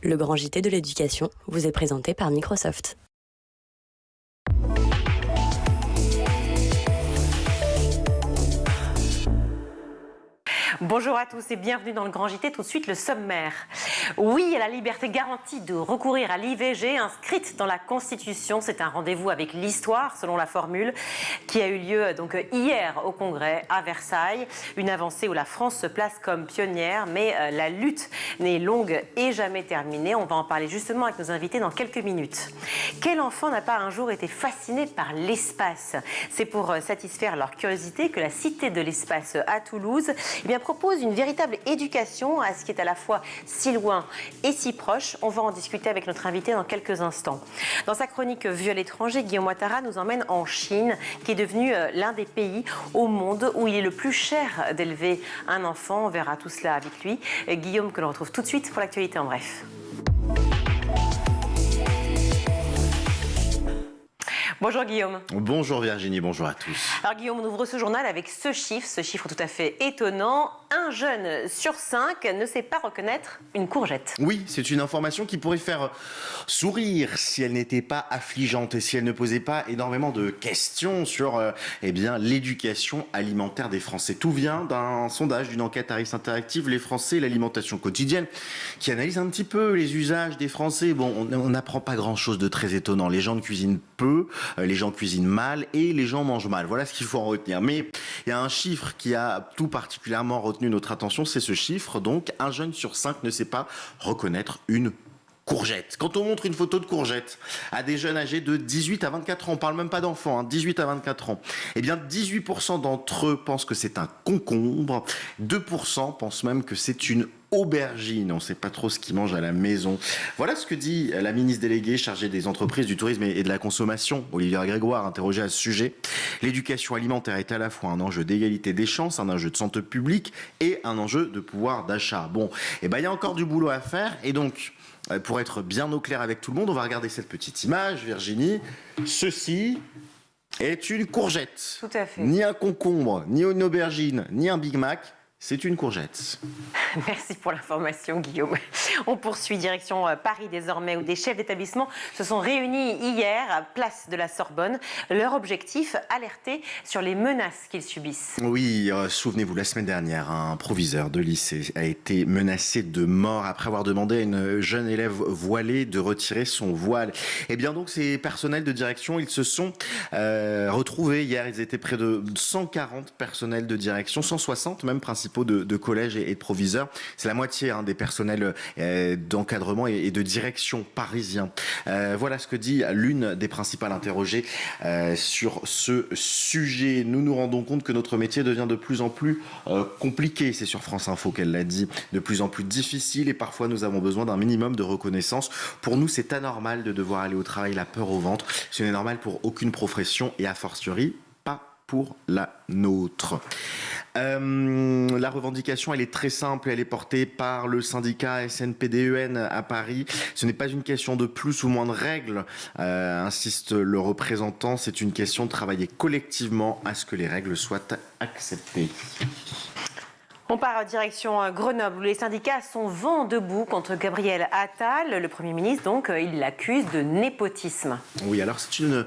Le grand JT de l'éducation vous est présenté par Microsoft. Bonjour à tous et bienvenue dans le Grand JT. Tout de suite, le sommaire. Oui à la liberté garantie de recourir à l'IVG inscrite dans la Constitution. C'est un rendez-vous avec l'histoire, selon la formule, qui a eu lieu donc hier au Congrès à Versailles. Une avancée où la France se place comme pionnière, mais la lutte n'est longue et jamais terminée. On va en parler justement avec nos invités dans quelques minutes. Quel enfant n'a pas un jour été fasciné par l'espace? C'est pour satisfaire leur curiosité que la Cité de l'Espace à Toulouse propose une véritable éducation à ce qui est à la fois si loin et si proche. On va en discuter avec notre invité dans quelques instants. Dans sa chronique Vue à l'étranger, Guillaume Ouattara nous emmène en Chine, qui est devenu l'un des pays au monde où il est le plus cher d'élever un enfant. On verra tout cela avec lui. Guillaume, que l'on retrouve tout de suite pour l'actualité en bref. Bonjour Guillaume. Bonjour Virginie, bonjour à tous. Alors Guillaume, on ouvre ce journal avec ce chiffre tout à fait étonnant. Un jeune sur 5 ne sait pas reconnaître une courgette. Oui, c'est une information qui pourrait faire sourire si elle n'était pas affligeante et si elle ne posait pas énormément de questions sur l'éducation alimentaire des Français. Tout vient d'un sondage, d'une enquête Harris Interactive, les Français, l'alimentation quotidienne, qui analyse un petit peu les usages des Français. Bon, on n'apprend pas grand-chose de très étonnant. Les gens cuisinent peu, les gens cuisinent mal et les gens mangent mal. Voilà ce qu'il faut en retenir. Mais il y a un chiffre qui a tout particulièrement retenu notre attention, c'est ce chiffre. Donc, un jeune sur 5 ne sait pas reconnaître une courgette. Quand on montre une photo de courgette à des jeunes âgés de 18 à 24 ans, on parle même pas d'enfants, 18 à 24 ans, eh bien 18% d'entre eux pensent que c'est un concombre, 2% pensent même que c'est une aubergine. On ne sait pas trop ce qu'ils mangent à la maison. Voilà ce que dit la ministre déléguée chargée des entreprises, du tourisme et de la consommation, Olivia Grégoire, interrogée à ce sujet. L'éducation alimentaire est à la fois un enjeu d'égalité des chances, un enjeu de santé publique et un enjeu de pouvoir d'achat. Bon, il y a encore du boulot à faire et donc, pour être bien au clair avec tout le monde, on va regarder cette petite image, Virginie. Ceci est une courgette. Tout à fait. Ni un concombre, ni une aubergine, ni un Big Mac. C'est une courgette. Merci pour l'information, Guillaume. On poursuit direction Paris désormais, où des chefs d'établissement se sont réunis hier à Place de la Sorbonne. Leur objectif, alerter sur les menaces qu'ils subissent. Oui, souvenez-vous, la semaine dernière, un proviseur de lycée a été menacé de mort après avoir demandé à une jeune élève voilée de retirer son voile. Et bien donc, ces personnels de direction, ils se sont retrouvés hier. Ils étaient près de 140 personnels de direction, 160 même principaux de collèges et de proviseurs. C'est la moitié des personnels d'encadrement et de direction parisiens. Voilà ce que dit l'une des principales interrogées sur ce sujet. Nous nous rendons compte que notre métier devient de plus en plus compliqué. C'est sur France Info qu'elle l'a dit. De plus en plus difficile et parfois nous avons besoin d'un minimum de reconnaissance. Pour nous, c'est anormal de devoir aller au travail la peur au ventre. Ce n'est normal pour aucune profession et a fortiori pas pour la nôtre. La revendication, elle est très simple, elle est portée par le syndicat SNPDEN à Paris. Ce n'est pas une question de plus ou moins de règles, insiste le représentant, c'est une question de travailler collectivement à ce que les règles soient acceptées. On part en direction Grenoble où les syndicats sont vent debout contre Gabriel Attal. Le Premier ministre, donc, il l'accuse de népotisme. Oui, alors c'est une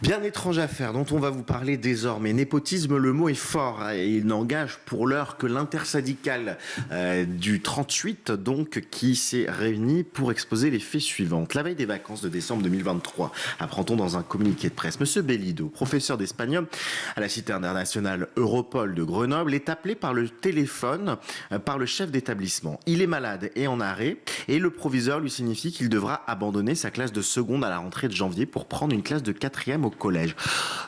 bien étrange affaire dont on va vous parler désormais. Népotisme, le mot est fort et il n'engage pour l'heure que l'intersyndicale du 38, donc, qui s'est réunie pour exposer les faits suivants. La veille des vacances de décembre 2023, apprend-on dans un communiqué de presse, Monsieur Bellido, professeur d'espagnol à la Cité internationale Europol de Grenoble, est appelé par le téléphone par le chef d'établissement. Il est malade et en arrêt et le proviseur lui signifie qu'il devra abandonner sa classe de seconde à la rentrée de janvier pour prendre une classe de 4e au collège.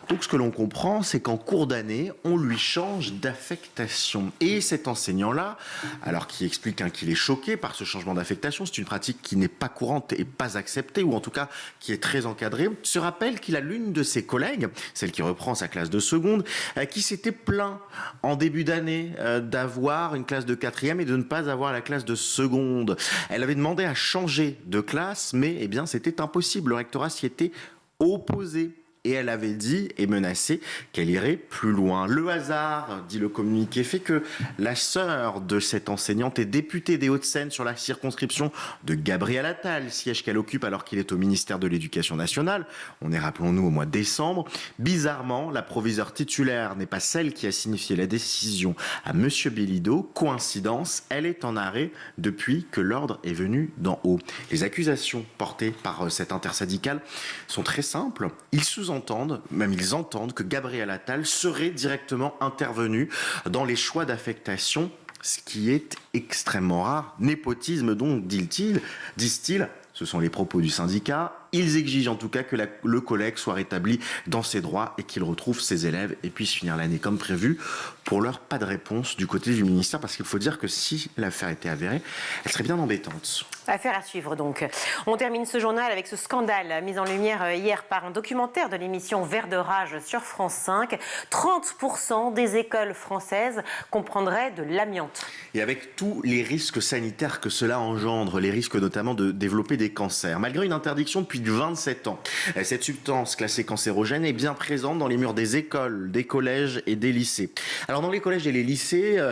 Donc ce que l'on comprend, c'est qu'en cours d'année, on lui change d'affectation. Et cet enseignant-là, alors qui explique qu'il est choqué par ce changement d'affectation, c'est une pratique qui n'est pas courante et pas acceptée, ou en tout cas qui est très encadrée, se rappelle qu'il a l'une de ses collègues, celle qui reprend sa classe de seconde, qui s'était plaint en début d'année d'avoir une classe de 4e et de ne pas avoir la classe de seconde. Elle avait demandé à changer de classe, mais c'était impossible. Le rectorat s'y était opposé. Et elle avait dit et menacé qu'elle irait plus loin. Le hasard, dit le communiqué, fait que la sœur de cette enseignante est députée des Hauts-de-Seine sur la circonscription de Gabriel Attal, siège qu'elle occupe alors qu'il est au ministère de l'Éducation nationale. On est, rappelons-nous, au mois de décembre. Bizarrement, la proviseure titulaire n'est pas celle qui a signifié la décision à Monsieur Bélideau. Coïncidence, elle est en arrêt depuis que l'ordre est venu d'en haut. Les accusations portées par cette intersyndicale sont très simples. Ils entendent que Gabriel Attal serait directement intervenu dans les choix d'affectation, ce qui est extrêmement rare. Népotisme donc, disent-ils, ce sont les propos du syndicat. Ils exigent en tout cas que le collègue soit rétabli dans ses droits et qu'il retrouve ses élèves et puisse finir l'année comme prévu. Pour l'heure, pas de réponse du côté du ministère, parce qu'il faut dire que si l'affaire était avérée, elle serait bien embêtante. Affaire à suivre donc. On termine ce journal avec ce scandale mis en lumière hier par un documentaire de l'émission Vert de rage sur France 5. 30% des écoles françaises comprendraient de l'amiante. Et avec tous les risques sanitaires que cela engendre, les risques notamment de développer des cancers, malgré une interdiction depuis 27 ans. Cette substance classée cancérogène est bien présente dans les murs des écoles, des collèges et des lycées. Alors dans les collèges et les lycées,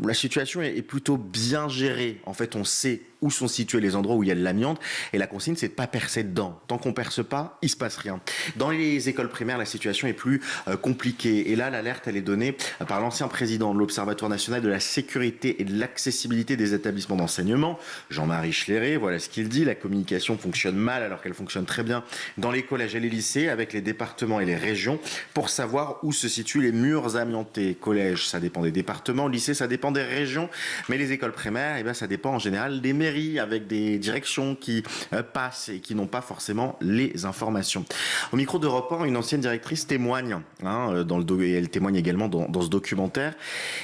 la situation est plutôt bien gérée. En fait, on sait où sont situés les endroits où il y a de l'amiante et la consigne, c'est de pas percer dedans. Tant qu'on perce pas, il se passe rien. Dans les écoles primaires, la situation est plus compliquée. Et là, l'alerte, elle est donnée par l'ancien président de l'Observatoire national de la sécurité et de l'accessibilité des établissements d'enseignement, Jean-Marie Schleré. Voilà ce qu'il dit. La communication fonctionne mal alors qu'elle fonctionne très bien dans les collèges et les lycées avec les départements et les régions pour savoir où se situent les murs amiantés. Collège, ça dépend des départements. Lycée, ça dépend des régions. Mais les écoles primaires, eh bien, ça dépend en général des mairies avec des directions qui passent et qui n'ont pas forcément les informations. Au micro d'Europe 1, une ancienne directrice témoigne, et elle témoigne également dans ce documentaire,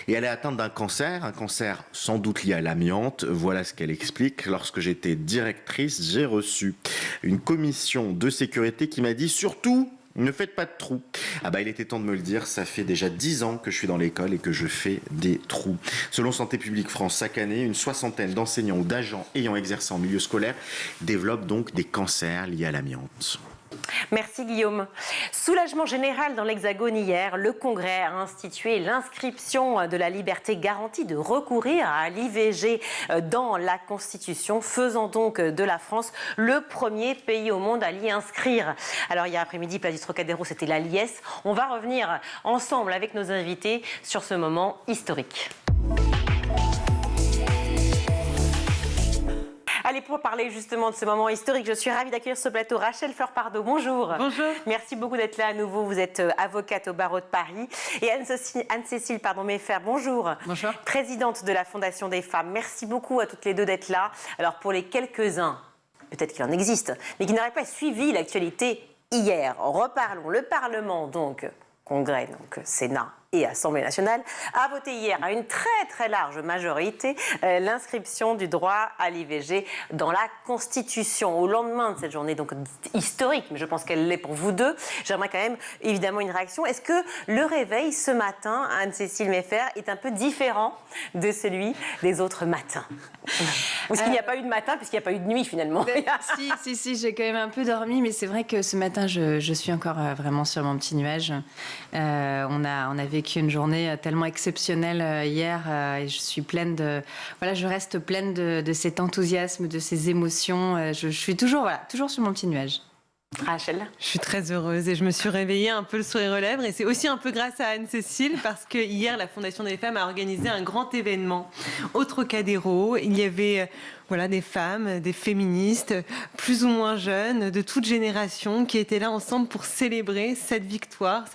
et elle est atteinte d'un cancer, un cancer sans doute lié à l'amiante. Voilà ce qu'elle explique. Lorsque j'étais directrice, j'ai reçu une commission de sécurité qui m'a dit surtout ne faites pas de trous. Ah bah il était temps de me le dire, ça fait déjà 10 ans que je suis dans l'école et que je fais des trous. Selon Santé publique France, chaque année, une soixantaine d'enseignants ou d'agents ayant exercé en milieu scolaire développent donc des cancers liés à l'amiante. Merci Guillaume. Soulagement général dans l'Hexagone hier. Le Congrès a institué l'inscription de la liberté garantie de recourir à l'IVG dans la Constitution, faisant donc de la France le premier pays au monde à l'y inscrire. Alors hier après-midi, place du Trocadéro, c'était la liesse. On va revenir ensemble avec nos invités sur ce moment historique. Allez, pour parler justement de ce moment historique, je suis ravie d'accueillir sur ce plateau Rachel Fleur-Pardo. Bonjour. Bonjour. Merci beaucoup d'être là à nouveau. Vous êtes avocate au barreau de Paris. Et Anne-Cécile Meffer, bonjour. Bonjour. Présidente de la Fondation des femmes. Merci beaucoup à toutes les deux d'être là. Alors pour les quelques-uns, peut-être qu'il en existe, mais qui n'auraient pas suivi l'actualité hier, reparlons. Le Parlement, donc, Congrès, donc Sénat et Assemblée nationale, a voté hier à une très très large majorité l'inscription du droit à l'IVG dans la Constitution. Au lendemain de cette journée donc historique, mais je pense qu'elle l'est pour vous deux, j'aimerais quand même évidemment une réaction. Est-ce que le réveil ce matin, Anne-Cécile Meffer, est un peu différent de celui des autres matins? Parce qu'il n'y a pas eu de matin, puisqu'il n'y a pas eu de nuit finalement. Si, j'ai quand même un peu dormi, mais c'est vrai que ce matin, je suis encore vraiment sur mon petit nuage. On a vécu une journée tellement exceptionnelle hier et je suis pleine de... Voilà, je reste pleine de cet enthousiasme, de ces émotions. Je suis toujours sur mon petit nuage. Rachel? Je suis très heureuse et je me suis réveillée un peu le sourire aux lèvres, et c'est aussi un peu grâce à Anne-Cécile parce que hier la Fondation des femmes a organisé un grand événement au Trocadéro. Il y avait des femmes, des féministes plus ou moins jeunes de toute génération qui étaient là ensemble pour célébrer cette victoire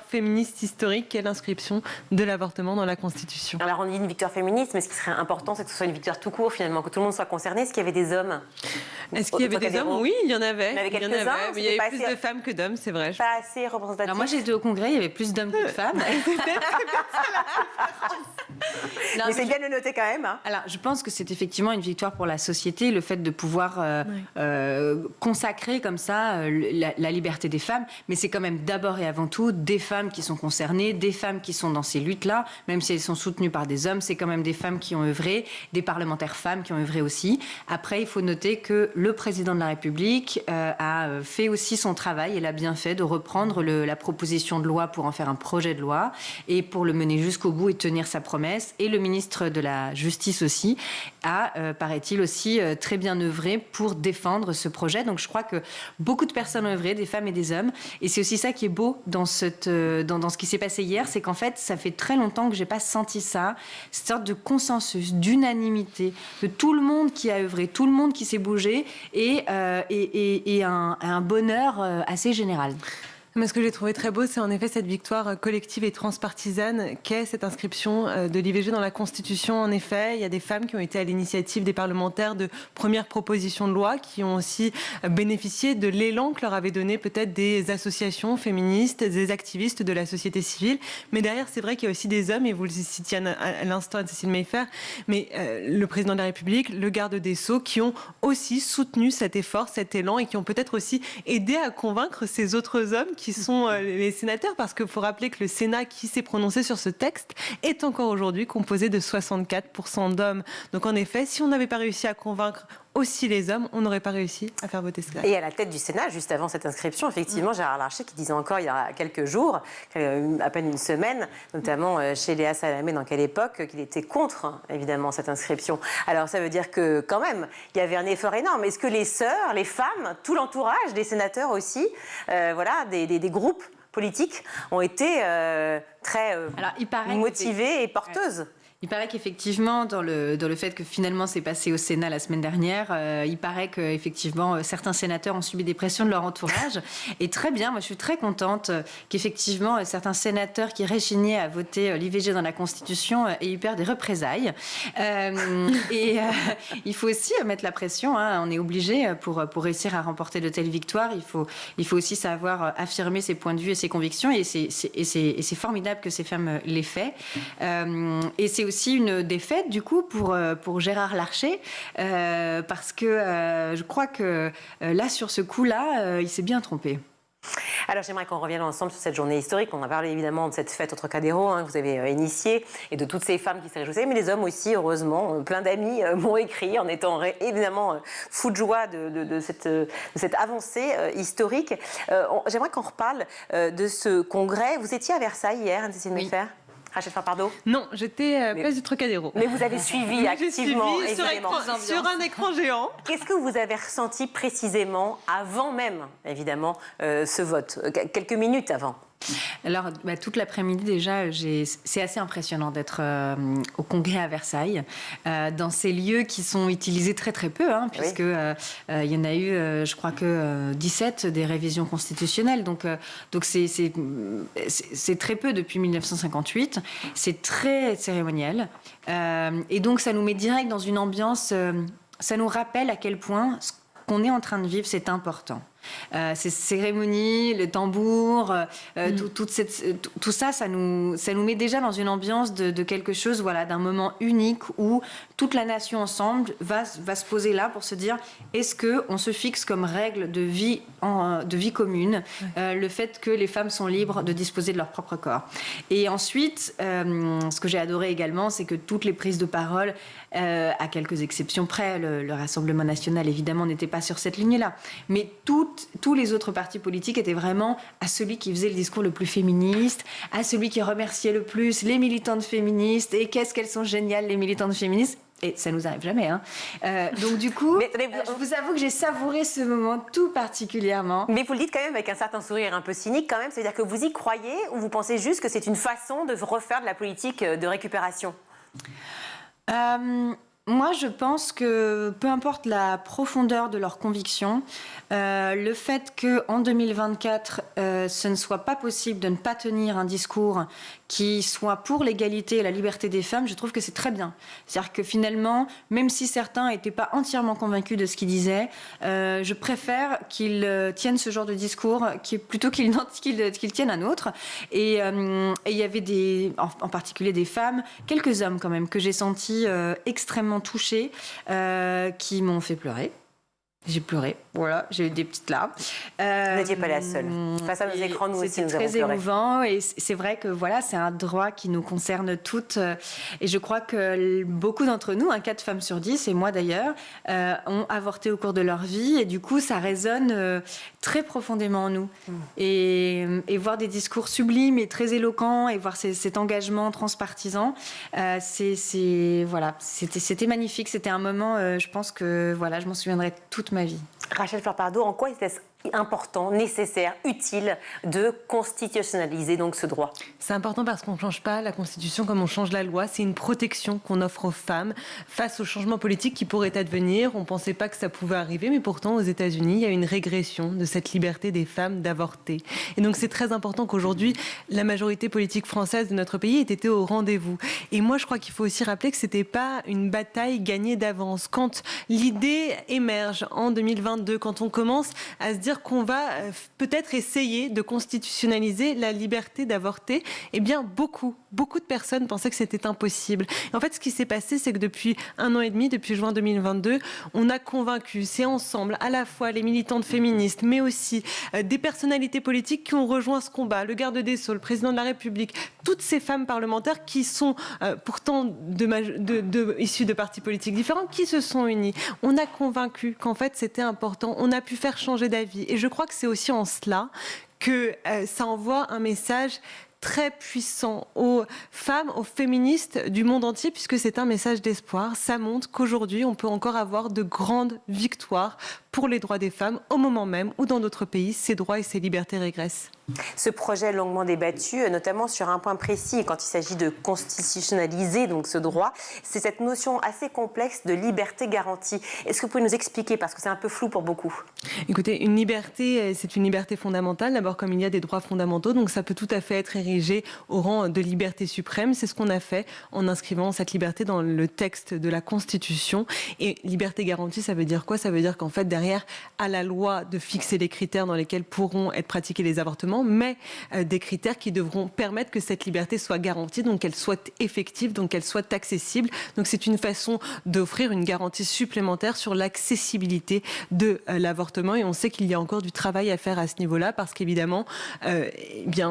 féministe historique qu'est l'inscription de l'avortement dans la Constitution. Alors on dit une victoire féministe, mais ce qui serait important, c'est que ce soit une victoire tout court finalement, que tout le monde soit concerné. Est-ce qu'il y avait des hommes? Est-ce qu'il y avait des hommes? Oui, il y y en avait quelques-uns. Il y avait plus de femmes que d'hommes, c'est vrai. Pas assez représentatif. Alors moi j'étais au Congrès, il y avait plus d'hommes que de femmes. Non, mais c'est bien de le noter quand même. Hein. Alors, je pense que c'est effectivement une victoire pour la société, le fait de pouvoir consacrer comme ça la liberté des femmes. Mais c'est quand même d'abord et avant tout des femmes qui sont concernées, des femmes qui sont dans ces luttes-là, même si elles sont soutenues par des hommes, c'est quand même des femmes qui ont œuvré, des parlementaires femmes qui ont œuvré aussi. Après, il faut noter que le président de la République a fait aussi son travail et l'a bien fait de reprendre la proposition de loi pour en faire un projet de loi et pour le mener jusqu'au bout et tenir sa promesse. Et le ministre de la Justice aussi a, paraît-il aussi, très bien œuvré pour défendre ce projet. Donc je crois que beaucoup de personnes ont œuvré, des femmes et des hommes. Et c'est aussi ça qui est beau dans ce qui s'est passé hier, c'est qu'en fait, ça fait très longtemps que j'ai pas senti ça, cette sorte de consensus, d'unanimité, de tout le monde qui a œuvré, tout le monde qui s'est bougé et un bonheur assez général. Mais ce que j'ai trouvé très beau, c'est en effet cette victoire collective et transpartisane qu'est cette inscription de l'IVG dans la Constitution. En effet, il y a des femmes qui ont été à l'initiative des parlementaires de premières propositions de loi, qui ont aussi bénéficié de l'élan que leur avaient donné peut-être des associations féministes, des activistes de la société civile. Mais derrière, c'est vrai qu'il y a aussi des hommes, et vous le citiez à l'instant, Anne-Cécile Maillefert, mais le président de la République, le garde des Sceaux, qui ont aussi soutenu cet effort, cet élan, et qui ont peut-être aussi aidé à convaincre ces autres hommes qui sont les sénateurs, parce qu'il faut rappeler que le Sénat qui s'est prononcé sur ce texte est encore aujourd'hui composé de 64% d'hommes. Donc en effet, si on n'avait pas réussi à convaincre aussi les hommes, on n'aurait pas réussi à faire voter cela. Et à la tête du Sénat, juste avant cette inscription, effectivement, Gérard Larcher qui disait encore il y a quelques jours, à peine une semaine, notamment chez Léa Salamé, dans quelle époque, qu'il était contre, évidemment, cette inscription. Alors ça veut dire que, quand même, il y avait un effort énorme. Est-ce que les sœurs, les femmes, tout l'entourage des sénateurs aussi, voilà, des groupes politiques ont été très motivés et porteuses? Il paraît qu'effectivement, dans le fait que finalement c'est passé au Sénat la semaine dernière, il paraît qu'effectivement certains sénateurs ont subi des pressions de leur entourage. Et très bien, moi je suis très contente qu'effectivement certains sénateurs qui rechignaient à voter l'IVG dans la Constitution aient eu peur des représailles. Il faut aussi mettre la pression, hein, on est obligé pour réussir à remporter de telles victoires, il faut aussi savoir affirmer ses points de vue et ses convictions. Et c'est formidable que ces femmes l'aient fait. Et c'est aussi une défaite du coup pour Gérard Larcher parce que je crois que là sur ce coup-là il s'est bien trompé. Alors j'aimerais qu'on revienne ensemble sur cette journée historique. On a parlé évidemment de cette fête au Trocadéro que vous avez initiée et de toutes ces femmes qui se réjouissaient, mais les hommes aussi, heureusement. Plein d'amis m'ont écrit en étant évidemment fous de joie de cette avancée historique. J'aimerais qu'on reparle de ce congrès. Vous étiez à Versailles hier, Anne-Cécile Maillefert ? Rachel Farpardo ? Non, j'étais place du Trocadéro. Mais vous avez suivi activement, sur un écran géant. Qu'est-ce que vous avez ressenti précisément avant même, évidemment, ce vote, quelques minutes avant ? Alors, toute l'après-midi déjà, c'est assez impressionnant d'être au Congrès à Versailles, dans ces lieux qui sont utilisés très très peu, hein, puisque il y en a eu, je crois que 17 des révisions constitutionnelles. Donc c'est très peu depuis 1958. C'est très cérémoniel, et donc ça nous met direct dans une ambiance. Ça nous rappelle à quel point ce qu'on est en train de vivre, c'est important. Ces cérémonies, le tambour, tout ça, ça nous met déjà dans une ambiance de quelque chose, voilà, d'un moment unique où toute la nation ensemble va se poser là pour se dire est-ce qu'on se fixe comme règle de vie commune le fait que les femmes sont libres de disposer de leur propre corps. Et ensuite, ce que j'ai adoré également, c'est que toutes les prises de parole, à quelques exceptions près, le Rassemblement national évidemment n'était pas sur cette ligne-là, mais tous les autres partis politiques étaient vraiment à celui qui faisait le discours le plus féministe, à celui qui remerciait le plus les militantes féministes, et qu'est-ce qu'elles sont géniales les militantes féministes. Et ça nous arrive jamais, hein. Donc du coup, je vous avoue que j'ai savouré ce moment tout particulièrement. Mais vous le dites quand même avec un certain sourire un peu cynique quand même, c'est-à-dire que vous y croyez ou vous pensez juste que c'est une façon de refaire de la politique de récupération ? Moi, je pense que peu importe la profondeur de leurs convictions, le fait qu'en 2024, ce ne soit pas possible de ne pas tenir un discours qui soit pour l'égalité et la liberté des femmes, je trouve que c'est très bien. C'est-à-dire que finalement, même si certains n'étaient pas entièrement convaincus de ce qu'ils disaient, je préfère qu'ils tiennent ce genre de discours plutôt qu'ils tiennent un autre. Et il y avait en particulier des femmes, quelques hommes quand même, que j'ai sentis extrêmement touchés, qui m'ont fait pleurer. J'ai pleuré, voilà, j'ai eu des petites larmes. Vous n'étiez pas la seule. Face à nos écrans, nous aussi, nous avons pleuré. C'était très émouvant et c'est vrai que voilà, c'est un droit qui nous concerne toutes. Et je crois que beaucoup d'entre nous, 4 femmes sur 10, et moi d'ailleurs, ont avorté au cours de leur vie. Et du coup, ça résonne très profondément en nous. Et voir des discours sublimes et très éloquents et voir cet engagement transpartisan, c'était magnifique. C'était un moment, je pense que voilà, je m'en souviendrai toute ma vie. Rachel Fleur-Pardo, en quoi était-ce important, nécessaire, utile de constitutionnaliser donc ce droit? C'est important parce qu'on ne change pas la Constitution comme on change la loi. C'est une protection qu'on offre aux femmes face aux changements politiques qui pourraient advenir. On ne pensait pas que ça pouvait arriver, mais pourtant aux États-Unis, il y a une régression de cette liberté des femmes d'avorter. Et donc c'est très important qu'aujourd'hui, la majorité politique française de notre pays ait été au rendez-vous. Et moi, je crois qu'il faut aussi rappeler que ce n'était pas une bataille gagnée d'avance. Quand l'idée émerge en 2022, quand on commence à se dire qu'on va peut-être essayer de constitutionnaliser la liberté d'avorter, eh bien beaucoup de personnes pensaient que c'était impossible. Et en fait, ce qui s'est passé, c'est que depuis 1 an et demi, depuis juin 2022, on a convaincu, c'est ensemble, à la fois les militantes féministes, mais aussi des personnalités politiques qui ont rejoint ce combat, le garde des Sceaux, le président de la République, toutes ces femmes parlementaires qui sont pourtant issues de partis politiques différents, qui se sont unies. On a convaincu qu'en fait, c'était important. On a pu faire changer d'avis. Et je crois que c'est aussi en cela que ça envoie un message très puissant aux femmes, aux féministes du monde entier, puisque c'est un message d'espoir. Ça montre qu'aujourd'hui, on peut encore avoir de grandes victoires pour les droits des femmes, au moment même où dans notre pays, ces droits et ces libertés régressent. Ce projet est longuement débattu, notamment sur un point précis, quand il s'agit de constitutionnaliser donc ce droit, c'est cette notion assez complexe de liberté garantie. Est-ce que vous pouvez nous expliquer, parce que c'est un peu flou pour beaucoup? Écoutez, une liberté, c'est une liberté fondamentale, d'abord comme il y a des droits fondamentaux, donc ça peut tout à fait être érigé au rang de liberté suprême. C'est ce qu'on a fait en inscrivant cette liberté dans le texte de la Constitution. Et liberté garantie, ça veut dire quoi? Ça veut dire qu'en fait, derrière, à la loi de fixer les critères dans lesquels pourront être pratiqués les avortements, mais des critères qui devront permettre que cette liberté soit garantie, donc qu'elle soit effective, donc qu'elle soit accessible. Donc c'est une façon d'offrir une garantie supplémentaire sur l'accessibilité de l'avortement. Et on sait qu'il y a encore du travail à faire à ce niveau-là, parce qu'évidemment, il y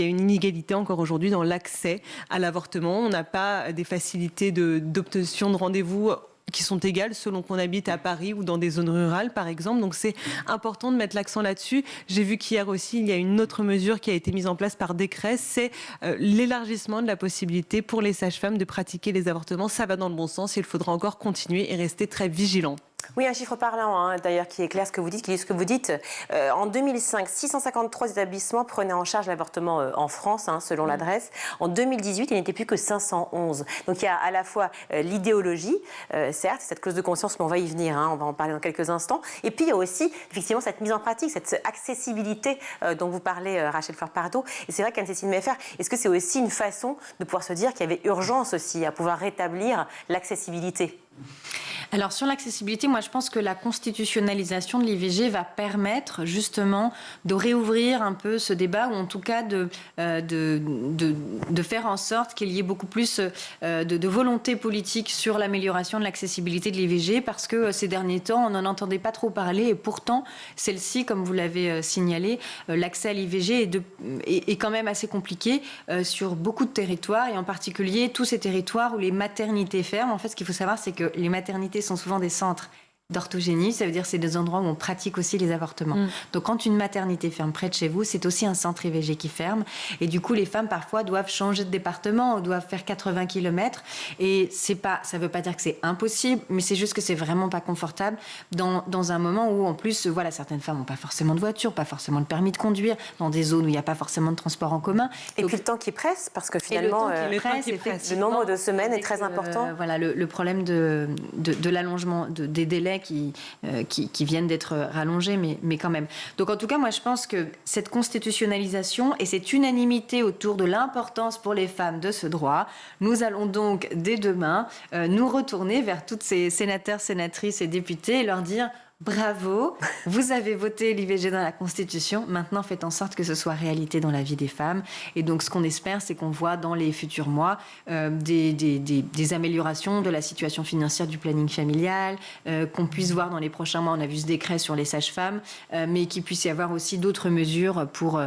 a une inégalité encore aujourd'hui dans l'accès à l'avortement. On n'a pas des facilités d'obtention de rendez-vous qui sont égales selon qu'on habite à Paris ou dans des zones rurales, par exemple. Donc c'est important de mettre l'accent là-dessus. J'ai vu qu'hier aussi, il y a une autre mesure qui a été mise en place par décret, c'est l'élargissement de la possibilité pour les sages-femmes de pratiquer les avortements. Ça va dans le bon sens et il faudra encore continuer et rester très vigilant. Oui, un chiffre parlant, d'ailleurs, qui éclaire ce que vous dites, qui dit ce que vous dites. En 2005, 653 établissements prenaient en charge l'avortement en France, selon l'adresse. En 2018, il n'était plus que 511. Donc il y a à la fois l'idéologie, certes, cette clause de conscience, mais on va y venir, on va en parler dans quelques instants. Et puis il y a aussi, effectivement, cette mise en pratique, cette accessibilité dont vous parlez, Rachel Fleur-Pardo. Et c'est vrai qu'Anne-Cécile Meffer, est-ce que c'est aussi une façon de pouvoir se dire qu'il y avait urgence aussi à pouvoir rétablir l'accessibilité ? Alors sur l'accessibilité, moi je pense que la constitutionnalisation de l'IVG va permettre justement de réouvrir un peu ce débat, ou en tout cas de faire en sorte qu'il y ait beaucoup plus de volonté politique sur l'amélioration de l'accessibilité de l'IVG, parce que ces derniers temps on n'en entendait pas trop parler, et pourtant celle-ci, comme vous l'avez signalé, l'accès à l'IVG est quand même assez compliqué sur beaucoup de territoires, et en particulier tous ces territoires où les maternités ferment. En fait, ce qu'il faut savoir, c'est que les maternités sont souvent des centres d'orthogénie, ça veut dire que c'est des endroits où on pratique aussi les avortements. Donc quand une maternité ferme près de chez vous, c'est aussi un centre IVG qui ferme. Et du coup, les femmes parfois doivent changer de département ou doivent faire 80 km. Et ça ne veut pas dire que c'est impossible, mais c'est juste que c'est vraiment pas confortable dans un moment où, en plus, voilà, certaines femmes n'ont pas forcément de voiture, pas forcément de permis de conduire, dans des zones où il n'y a pas forcément de transport en commun. Et donc, puis le temps qui presse, parce que finalement, le nombre de semaines est très important. Voilà, le problème de l'allongement des délais qui viennent d'être rallongés, mais quand même. Donc en tout cas, moi je pense que cette constitutionnalisation et cette unanimité autour de l'importance pour les femmes de ce droit, nous allons donc dès demain nous retourner vers toutes ces sénateurs, sénatrices et députés et leur dire: bravo, vous avez voté l'IVG dans la Constitution, maintenant faites en sorte que ce soit réalité dans la vie des femmes. Et donc ce qu'on espère, c'est qu'on voit dans les futurs mois des améliorations de la situation financière du planning familial, qu'on puisse voir dans les prochains mois, on a vu ce décret sur les sages-femmes, mais qu'il puisse y avoir aussi d'autres mesures pour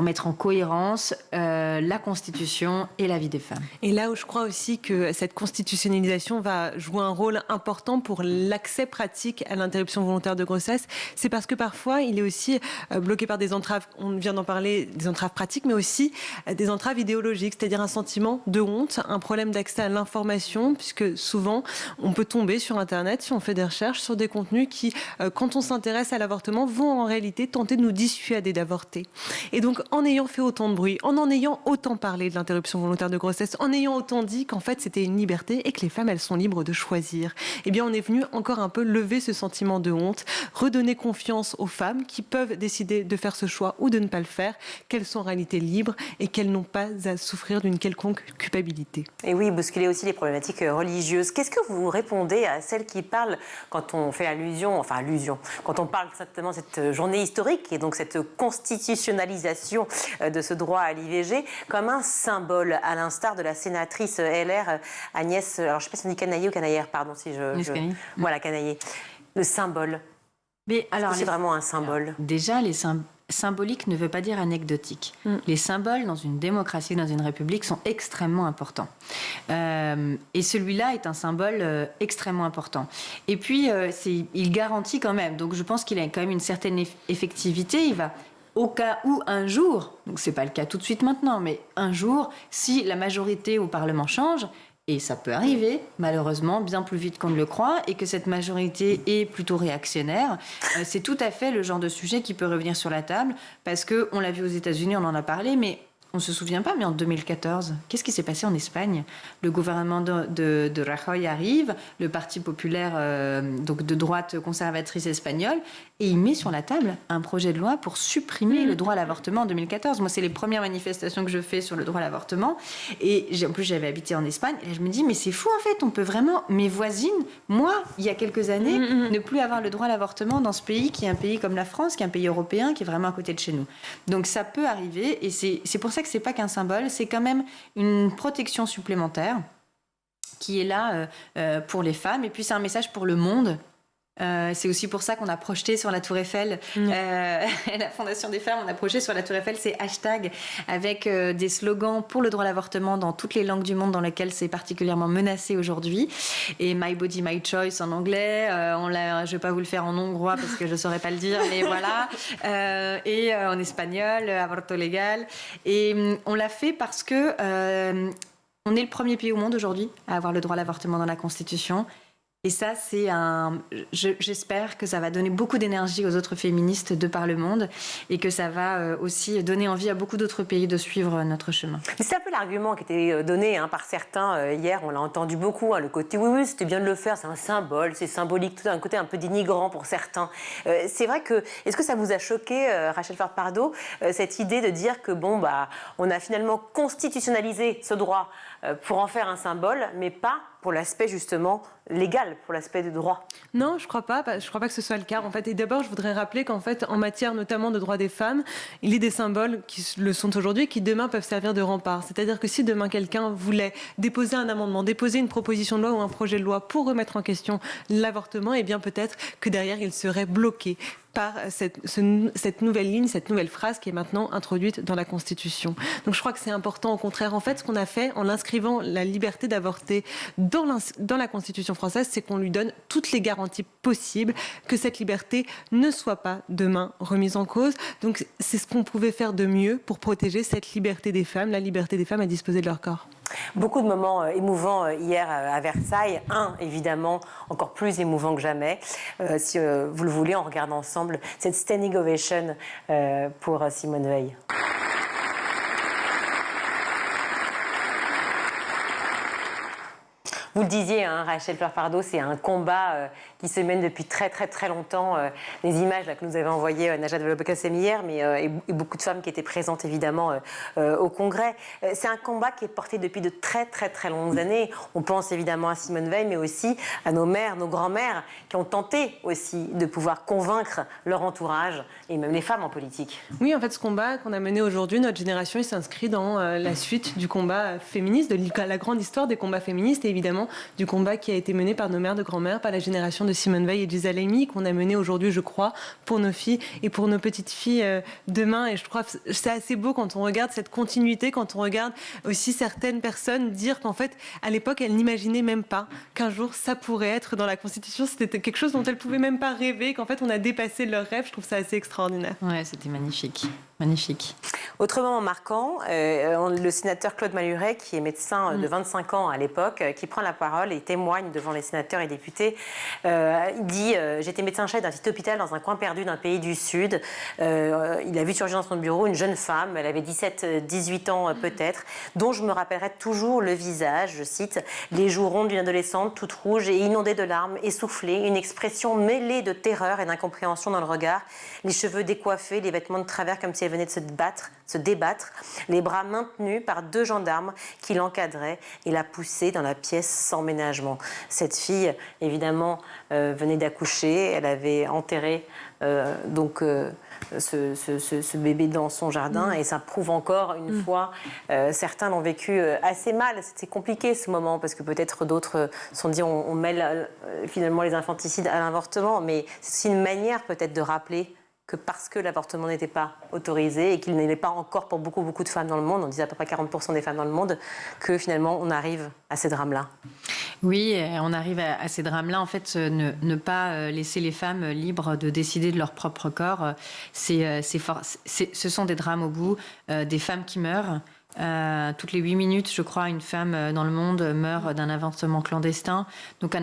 mettre en cohérence la Constitution et la vie des femmes. Et là où je crois aussi que cette constitutionnalisation va jouer un rôle important pour l'accès pratique à l'interruption volontaire de grossesse, c'est parce que parfois il est aussi bloqué par des entraves, on vient d'en parler, des entraves pratiques, mais aussi des entraves idéologiques, c'est-à-dire un sentiment de honte, un problème d'accès à l'information, puisque souvent on peut tomber sur Internet, si on fait des recherches, sur des contenus qui, quand on s'intéresse à l'avortement, vont en réalité tenter de nous dissuader d'avorter. Et donc en ayant fait autant de bruit, en ayant autant parlé de l'interruption volontaire de grossesse, en ayant autant dit qu'en fait c'était une liberté et que les femmes elles sont libres de choisir, eh bien on est venu encore un peu lever ce sentiment de honte, redonner confiance aux femmes qui peuvent décider de faire ce choix ou de ne pas le faire, qu'elles sont en réalité libres et qu'elles n'ont pas à souffrir d'une quelconque culpabilité. Et oui, bousculer aussi les problématiques religieuses. Qu'est-ce que vous répondez à celles qui parlent, quand on fait allusion, quand on parle certainement de cette journée historique et donc cette constitutionnalisation de ce droit à l'IVG comme un symbole, à l'instar de la sénatrice LR Agnès, alors je ne sais pas si on dit Canaillé ou Canaillère, pardon si voilà, Canaillé. Le symbole. Mais alors, c'est vraiment un symbole. Alors, déjà, symbolique ne veut pas dire anecdotique. Les symboles dans une démocratie, dans une république, sont extrêmement importants. Et celui-là est un symbole extrêmement important. Et puis, il garantit quand même. Donc, je pense qu'il a quand même une certaine effectivité. Il va, au cas où un jour, donc c'est pas le cas tout de suite maintenant, mais un jour, si la majorité au Parlement change, et ça peut arriver, malheureusement, bien plus vite qu'on ne le croit, et que cette majorité est plutôt réactionnaire, c'est tout à fait le genre de sujet qui peut revenir sur la table, parce qu'on l'a vu aux États-Unis, on en a parlé, mais on ne se souvient pas, mais en 2014, qu'est-ce qui s'est passé en Espagne ? Le gouvernement de Rajoy arrive, le Parti populaire, donc de droite conservatrice espagnole, et il met sur la table un projet de loi pour supprimer le droit à l'avortement en 2014. Moi, c'est les premières manifestations que je fais sur le droit à l'avortement. Et en plus, j'avais habité en Espagne. Et là, je me dis, mais c'est fou, en fait. On peut vraiment... Mes voisines, moi, il y a quelques années, ne plus avoir le droit à l'avortement dans ce pays, qui est un pays comme la France, qui est un pays européen, qui est vraiment à côté de chez nous. Donc, ça peut arriver. Et c'est pour ça que c'est pas qu'un symbole. C'est quand même une protection supplémentaire qui est là pour les femmes. Et puis, c'est un message pour le monde. C'est aussi pour ça qu'on a projeté sur la Tour Eiffel, la Fondation des femmes, on a projeté sur la Tour Eiffel ces hashtags avec des slogans pour le droit à l'avortement dans toutes les langues du monde dans lesquelles c'est particulièrement menacé aujourd'hui. Et My Body, My Choice en anglais, je ne vais pas vous le faire en hongrois parce que je ne saurais pas le dire, mais voilà. Et en espagnol, aborto legal. Et on l'a fait parce que on est le premier pays au monde aujourd'hui à avoir le droit à l'avortement dans la Constitution. Et ça, j'espère que ça va donner beaucoup d'énergie aux autres féministes de par le monde et que ça va aussi donner envie à beaucoup d'autres pays de suivre notre chemin. C'est un peu l'argument qui était donné par certains hier, on l'a entendu beaucoup, le côté oui, c'était bien de le faire, c'est un symbole, c'est symbolique, tout un côté un peu dénigrant pour certains. C'est vrai que, est-ce que ça vous a choqué, Rachel Fard-Pardo, cette idée de dire que on a finalement constitutionnalisé ce droit pour en faire un symbole, mais pas pour l'aspect justement légal, pour l'aspect des droits? Non, je crois pas que ce soit le cas en fait. Et d'abord, je voudrais rappeler qu'en fait, en matière notamment de droits des femmes, il y a des symboles qui le sont aujourd'hui et qui demain peuvent servir de rempart. C'est-à-dire que si demain quelqu'un voulait déposer un amendement, déposer une proposition de loi ou un projet de loi pour remettre en question l'avortement, eh bien peut-être que derrière il serait bloqué par cette nouvelle ligne, cette nouvelle phrase qui est maintenant introduite dans la Constitution. Donc je crois que c'est important, au contraire. En fait, ce qu'on a fait en inscrivant la liberté d'avorter dans la Constitution française, c'est qu'on lui donne toutes les garanties possibles que cette liberté ne soit pas demain remise en cause. Donc c'est ce qu'on pouvait faire de mieux pour protéger cette liberté des femmes, la liberté des femmes à disposer de leur corps. Beaucoup de moments émouvants hier à Versailles. Un, évidemment, encore plus émouvant que jamais. Si vous le voulez, on regarde ensemble cette standing ovation pour Simone Veil. Vous le disiez, hein, Rachel Fleur-Pardo, c'est un combat qui se mène depuis très très très longtemps. Les images là, que nous avait envoyées Najat Vallaud-Belkacem hier, et beaucoup de femmes qui étaient présentes évidemment au Congrès. C'est un combat qui est porté depuis de très très très longues années. On pense évidemment à Simone Veil, mais aussi à nos mères, nos grands-mères, qui ont tenté aussi de pouvoir convaincre leur entourage, et même les femmes en politique. Oui, en fait, ce combat qu'on a mené aujourd'hui, notre génération, il s'inscrit dans la suite du combat féministe, de la grande histoire des combats féministes, et évidemment du combat qui a été mené par nos mères de grand-mères, par la génération de Simone Veil et de Lisa Halimi, qu'on a mené aujourd'hui, je crois, pour nos filles et pour nos petites filles demain. Et je crois que c'est assez beau quand on regarde cette continuité, quand on regarde aussi certaines personnes dire qu'en fait, à l'époque, elles n'imaginaient même pas qu'un jour ça pourrait être dans la Constitution. C'était quelque chose dont elles ne pouvaient même pas rêver, qu'en fait, on a dépassé leurs rêves. Je trouve ça assez extraordinaire. Ouais, c'était magnifique. Magnifique. Autre moment marquant, le sénateur Claude Maluret, qui est médecin de 25 ans à l'époque, qui prend la parole et témoigne devant les sénateurs et députés. Il dit « J'étais médecin-chef d'un petit hôpital dans un coin perdu d'un pays du Sud. Il a vu surgir dans son bureau une jeune femme, elle avait 17-18 ans peut-être, dont je me rappellerai toujours le visage, je cite, les joues rondes d'une adolescente, toute rouge et inondée de larmes, essoufflée, une expression mêlée de terreur et d'incompréhension dans le regard, les cheveux décoiffés, les vêtements de travers comme si elle venait de se débattre, les bras maintenus par 2 gendarmes qui l'encadraient et la poussaient dans la pièce sans ménagement. » Cette fille, évidemment, venait d'accoucher, elle avait enterré ce bébé dans son jardin et ça prouve encore une fois, certains l'ont vécu assez mal. C'est compliqué ce moment parce que peut-être d'autres se sont dit on mêle finalement les infanticides à l'avortement, mais c'est aussi une manière peut-être de rappeler que parce que l'avortement n'était pas autorisé et qu'il n'est pas encore pour beaucoup de femmes dans le monde, on disait à peu près 40% des femmes dans le monde, que finalement on arrive à ces drames-là. Oui, on arrive à ces drames-là. En fait, ne pas laisser les femmes libres de décider de leur propre corps, ce sont des drames au bout, des femmes qui meurent. Toutes les 8 minutes, je crois, une femme dans le monde meurt d'un avortement clandestin. Donc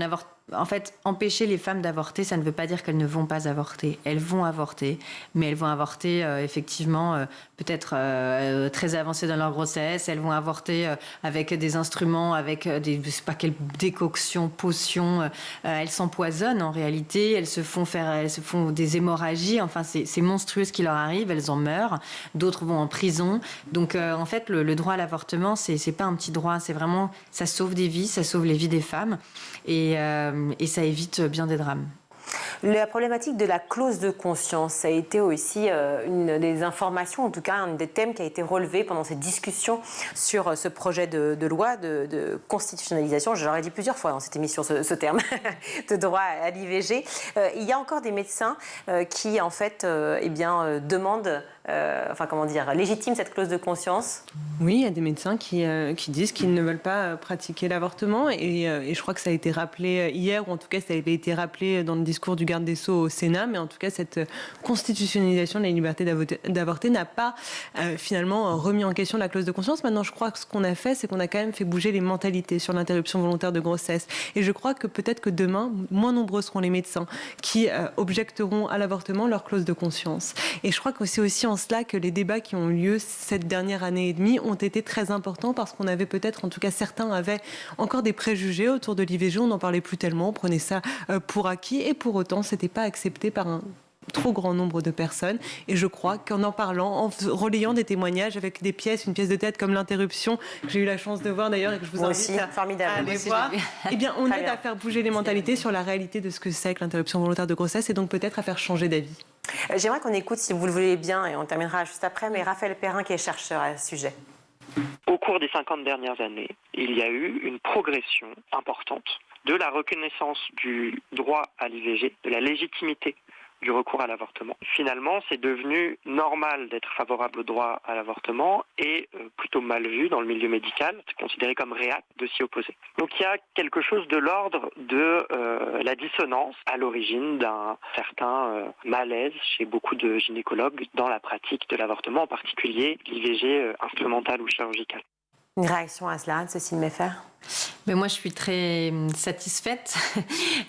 en fait, empêcher les femmes d'avorter, ça ne veut pas dire qu'elles ne vont pas avorter. Elles vont avorter, mais elles vont avorter effectivement peut-être très avancées dans leur grossesse. Elles vont avorter avec des instruments, avec je sais pas quelle décoction, potion. Elles s'empoisonnent en réalité. Elles se font des hémorragies. Enfin, c'est monstrueux ce qui leur arrive. Elles en meurent. D'autres vont en prison. Donc, en fait, le droit à l'avortement, c'est pas un petit droit. C'est vraiment, ça sauve des vies, ça sauve les vies des femmes. Et ça évite bien des drames. La problématique de la clause de conscience, ça a été aussi une des informations, en tout cas un des thèmes qui a été relevé pendant cette discussion sur ce projet de loi de constitutionnalisation. Je l'aurais dit plusieurs fois dans cette émission, ce terme de droit à l'IVG. Il y a encore des médecins qui, en fait, demandent, légitiment cette clause de conscience. Oui, il y a des médecins qui disent qu'ils ne veulent pas pratiquer l'avortement et je crois que ça a été rappelé hier, ou en tout cas ça avait été rappelé dans le discours du garde des Sceaux au Sénat, mais en tout cas cette constitutionnalisation de la liberté d'avorter n'a pas finalement remis en question la clause de conscience. Maintenant, je crois que ce qu'on a fait, c'est qu'on a quand même fait bouger les mentalités sur l'interruption volontaire de grossesse. Et je crois que peut-être que demain, moins nombreux seront les médecins qui objecteront à l'avortement leur clause de conscience. Et je crois que c'est aussi en cela que les débats qui ont eu lieu cette dernière année et demie ont été très importants parce qu'on avait peut-être, en tout cas certains avaient encore des préjugés autour de l'IVG, on n'en parlait plus tellement, on prenait ça pour acquis et pour autant c'était pas accepté par un trop grand nombre de personnes et je crois qu'en parlant, en relayant des témoignages avec des pièces, une pièce de théâtre comme l'interruption, que j'ai eu la chance de voir d'ailleurs et que je vous invite à aller voir, eh bien on aide à faire bouger les mentalités sur la réalité de ce que c'est que l'interruption volontaire de grossesse et donc peut-être à faire changer d'avis. J'aimerais qu'on écoute, si vous le voulez bien, et on terminera juste après, mais Raphaël Perrin qui est chercheur à ce sujet. Au cours des 50 dernières années, il y a eu une progression importante de la reconnaissance du droit à l'IVG, de la légitimité du recours à l'avortement. Finalement, c'est devenu normal d'être favorable au droit à l'avortement et plutôt mal vu dans le milieu médical. C'est considéré comme réac de s'y opposer. Donc il y a quelque chose de l'ordre de la dissonance à l'origine d'un certain malaise chez beaucoup de gynécologues dans la pratique de l'avortement, en particulier l'IVG instrumentale ou chirurgicale. Une réaction à cela, Cécile Meffer? Mais moi, je suis très satisfaite.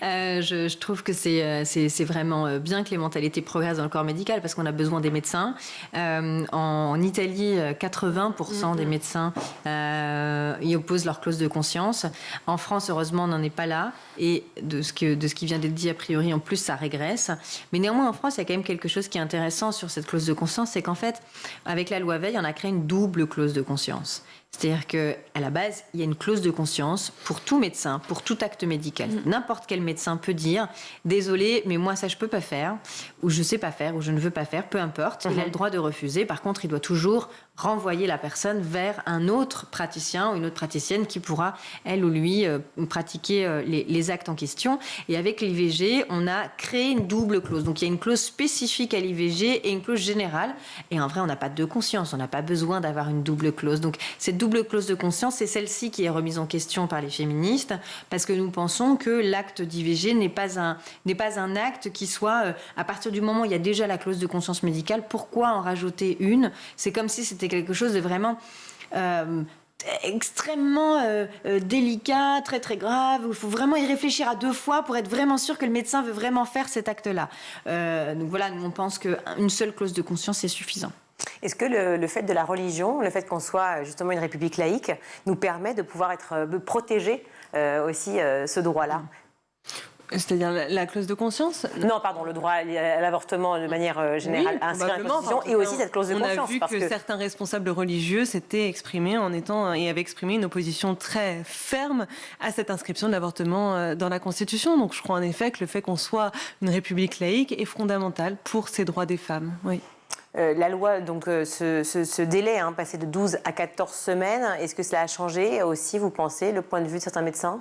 Je trouve que c'est vraiment bien que les mentalités progressent dans le corps médical parce qu'on a besoin des médecins. En Italie, 80% des médecins y opposent leur clause de conscience. En France, heureusement, on n'en est pas là. Et de ce qui vient d'être dit, a priori, en plus, ça régresse. Mais néanmoins, en France, il y a quand même quelque chose qui est intéressant sur cette clause de conscience, c'est qu'en fait, avec la loi Veil, on a créé une double clause de conscience. C'est-à-dire qu'à la base, il y a une clause de conscience pour tout médecin, pour tout acte médical. N'importe quel médecin peut dire « Désolé, mais moi, ça, je ne peux pas faire », ou « Je ne sais pas faire », ou « Je ne veux pas faire », peu importe. Il a le droit de refuser. Par contre, il doit toujours renvoyer la personne vers un autre praticien ou une autre praticienne qui pourra, elle ou lui, pratiquer les actes en question. Et avec l'IVG, on a créé une double clause. Donc, il y a une clause spécifique à l'IVG et une clause générale. Et en vrai, on n'a pas de conscience. On n'a pas besoin d'avoir une double clause. Donc, cette double clause de conscience, c'est celle-ci qui est remise en question par les féministes parce que nous pensons que l'acte d'IVG n'est pas un acte qui soit, à partir du moment où il y a déjà la clause de conscience médicale, pourquoi en rajouter une? C'est comme si c'était quelque chose de vraiment extrêmement délicat, très très grave. Il faut vraiment y réfléchir à 2 fois pour être vraiment sûr que le médecin veut vraiment faire cet acte-là. Donc voilà, nous on pense qu'une seule clause de conscience est suffisant. Est-ce que le fait de la religion, le fait qu'on soit justement une république laïque, nous permet de pouvoir protéger aussi ce droit-là? C'est-à-dire la clause de conscience? Non, pardon, le droit à l'avortement de manière générale inscrit dans la Constitution et aussi cette clause de conscience. On a vu que certains responsables religieux s'étaient exprimés et avaient exprimé une opposition très ferme à cette inscription de l'avortement dans la Constitution. Donc je crois en effet que le fait qu'on soit une république laïque est fondamental pour ces droits des femmes. Oui. La loi, donc ce délai, passé de 12 à 14 semaines, est-ce que cela a changé aussi, vous pensez, le point de vue de certains médecins?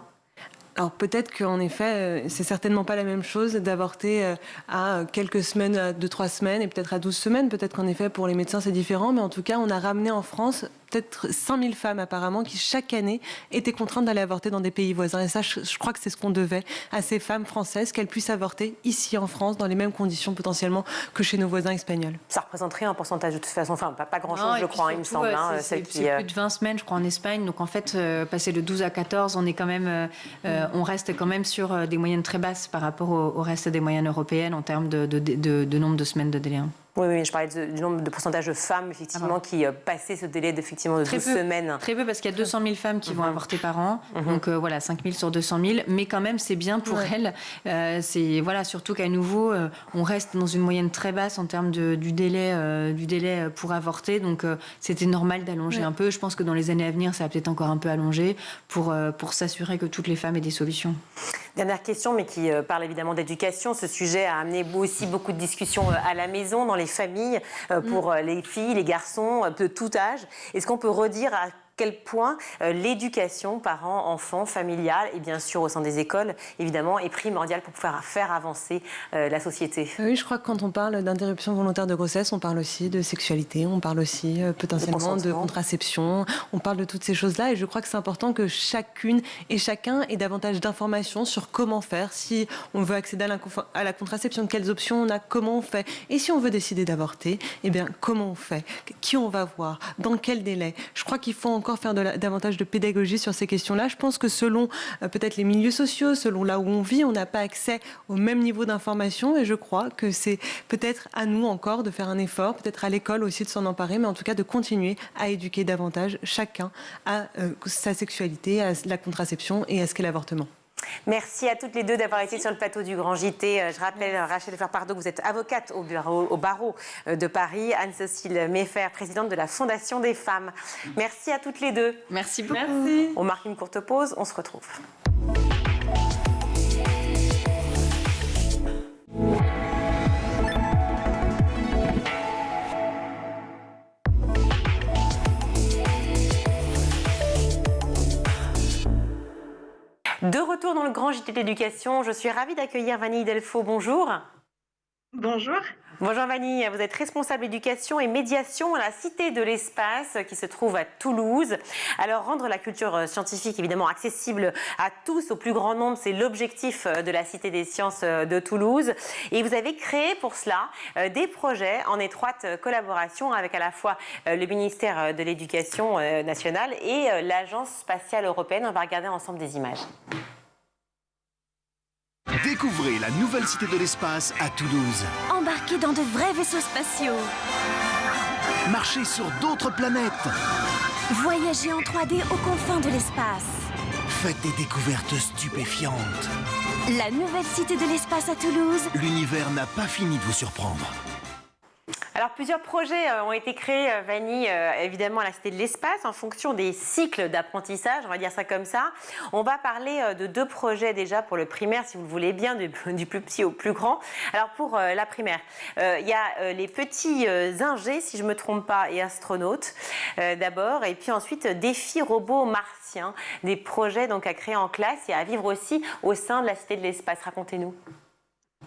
Alors peut-être qu'en effet, c'est certainement pas la même chose d'avorter à quelques semaines, à 2-3 semaines et peut-être à 12 semaines. Peut-être qu'en effet, pour les médecins, c'est différent. Mais en tout cas, on a ramené en France peut-être 5000 femmes apparemment qui chaque année étaient contraintes d'aller avorter dans des pays voisins. Et ça, je crois que c'est ce qu'on devait à ces femmes françaises, qu'elles puissent avorter ici en France dans les mêmes conditions potentiellement que chez nos voisins espagnols. Ça représenterait un pourcentage de toute façon, enfin pas grand-chose je crois, il me semble. C'est plus de 20 semaines je crois en Espagne. Donc en fait, passer de 12 à 14, on est quand même, on reste quand même sur des moyennes très basses par rapport au reste des moyennes européennes en termes de nombre de semaines de délai. Oui, je parlais du nombre de pourcentage de femmes effectivement qui passaient ce délai de 12 semaines. Très peu parce qu'il y a 200 000 femmes qui vont avorter par an. Donc voilà, 5 000 sur 200 000. Mais quand même, c'est bien pour elles. C'est surtout qu'à nouveau, on reste dans une moyenne très basse en termes du délai pour avorter. Donc c'était normal d'allonger un peu. Je pense que dans les années à venir, ça va peut-être encore un peu allonger pour s'assurer que toutes les femmes aient des solutions. Dernière question, mais qui parle évidemment d'éducation. Ce sujet a amené aussi beaucoup de discussions à la maison, dans les familles, pour les filles, les garçons de tout âge. Est-ce qu'on peut redire à quel point l'éducation, parents, enfants, familiale et bien sûr au sein des écoles, évidemment, est primordiale pour pouvoir faire avancer la société? Oui, je crois que quand on parle d'interruption volontaire de grossesse, on parle aussi de sexualité, on parle aussi potentiellement de contraception, on parle de toutes ces choses-là et je crois que c'est important que chacune et chacun ait davantage d'informations sur comment faire, si on veut accéder à la contraception, quelles options on a, comment on fait, et si on veut décider d'avorter, eh bien comment on fait, qui on va voir, dans quel délai. Je crois qu'il faut encore faire davantage de pédagogie sur ces questions-là. Je pense que selon peut-être les milieux sociaux, selon là où on vit, on n'a pas accès au même niveau d'information et je crois que c'est peut-être à nous encore de faire un effort, peut-être à l'école aussi de s'en emparer, mais en tout cas de continuer à éduquer davantage chacun à sa sexualité, à la contraception et à ce qu'est l'avortement. Merci à toutes les deux d'avoir été sur le plateau du Grand JT. Je rappelle, Rachel Lefebvre-Pardo, que vous êtes avocate au barreau de Paris. Anne-Cécile Meffer, présidente de la Fondation des femmes. Merci à toutes les deux. Merci beaucoup. Merci. On marque une courte pause, on se retrouve. De retour dans le Grand JT d'éducation, je suis ravie d'accueillir Vanille Delfaux. Bonjour. Bonjour. Bonjour Vanille, vous êtes responsable éducation et médiation à la Cité de l'Espace qui se trouve à Toulouse. Alors rendre la culture scientifique évidemment accessible à tous, au plus grand nombre, c'est l'objectif de la Cité des Sciences de Toulouse. Et vous avez créé pour cela des projets en étroite collaboration avec à la fois le ministère de l'Éducation nationale et l'Agence spatiale européenne. On va regarder ensemble des images. Découvrez la nouvelle Cité de l'Espace à Toulouse. Embarquez dans de vrais vaisseaux spatiaux. Marchez sur d'autres planètes. Voyagez en 3D aux confins de l'espace. Faites des découvertes stupéfiantes. La nouvelle Cité de l'Espace à Toulouse. L'univers n'a pas fini de vous surprendre. Alors, plusieurs projets ont été créés, Vanille, évidemment, à la Cité de l'Espace, en fonction des cycles d'apprentissage, on va dire ça comme ça. On va parler de 2 projets déjà pour le primaire, si vous le voulez bien, du plus petit au plus grand. Alors, pour la primaire, il y a les petits ingés, si je ne me trompe pas, et astronautes, d'abord, et puis ensuite, défis robots martiens, des projets donc à créer en classe et à vivre aussi au sein de la Cité de l'Espace. Racontez-nous.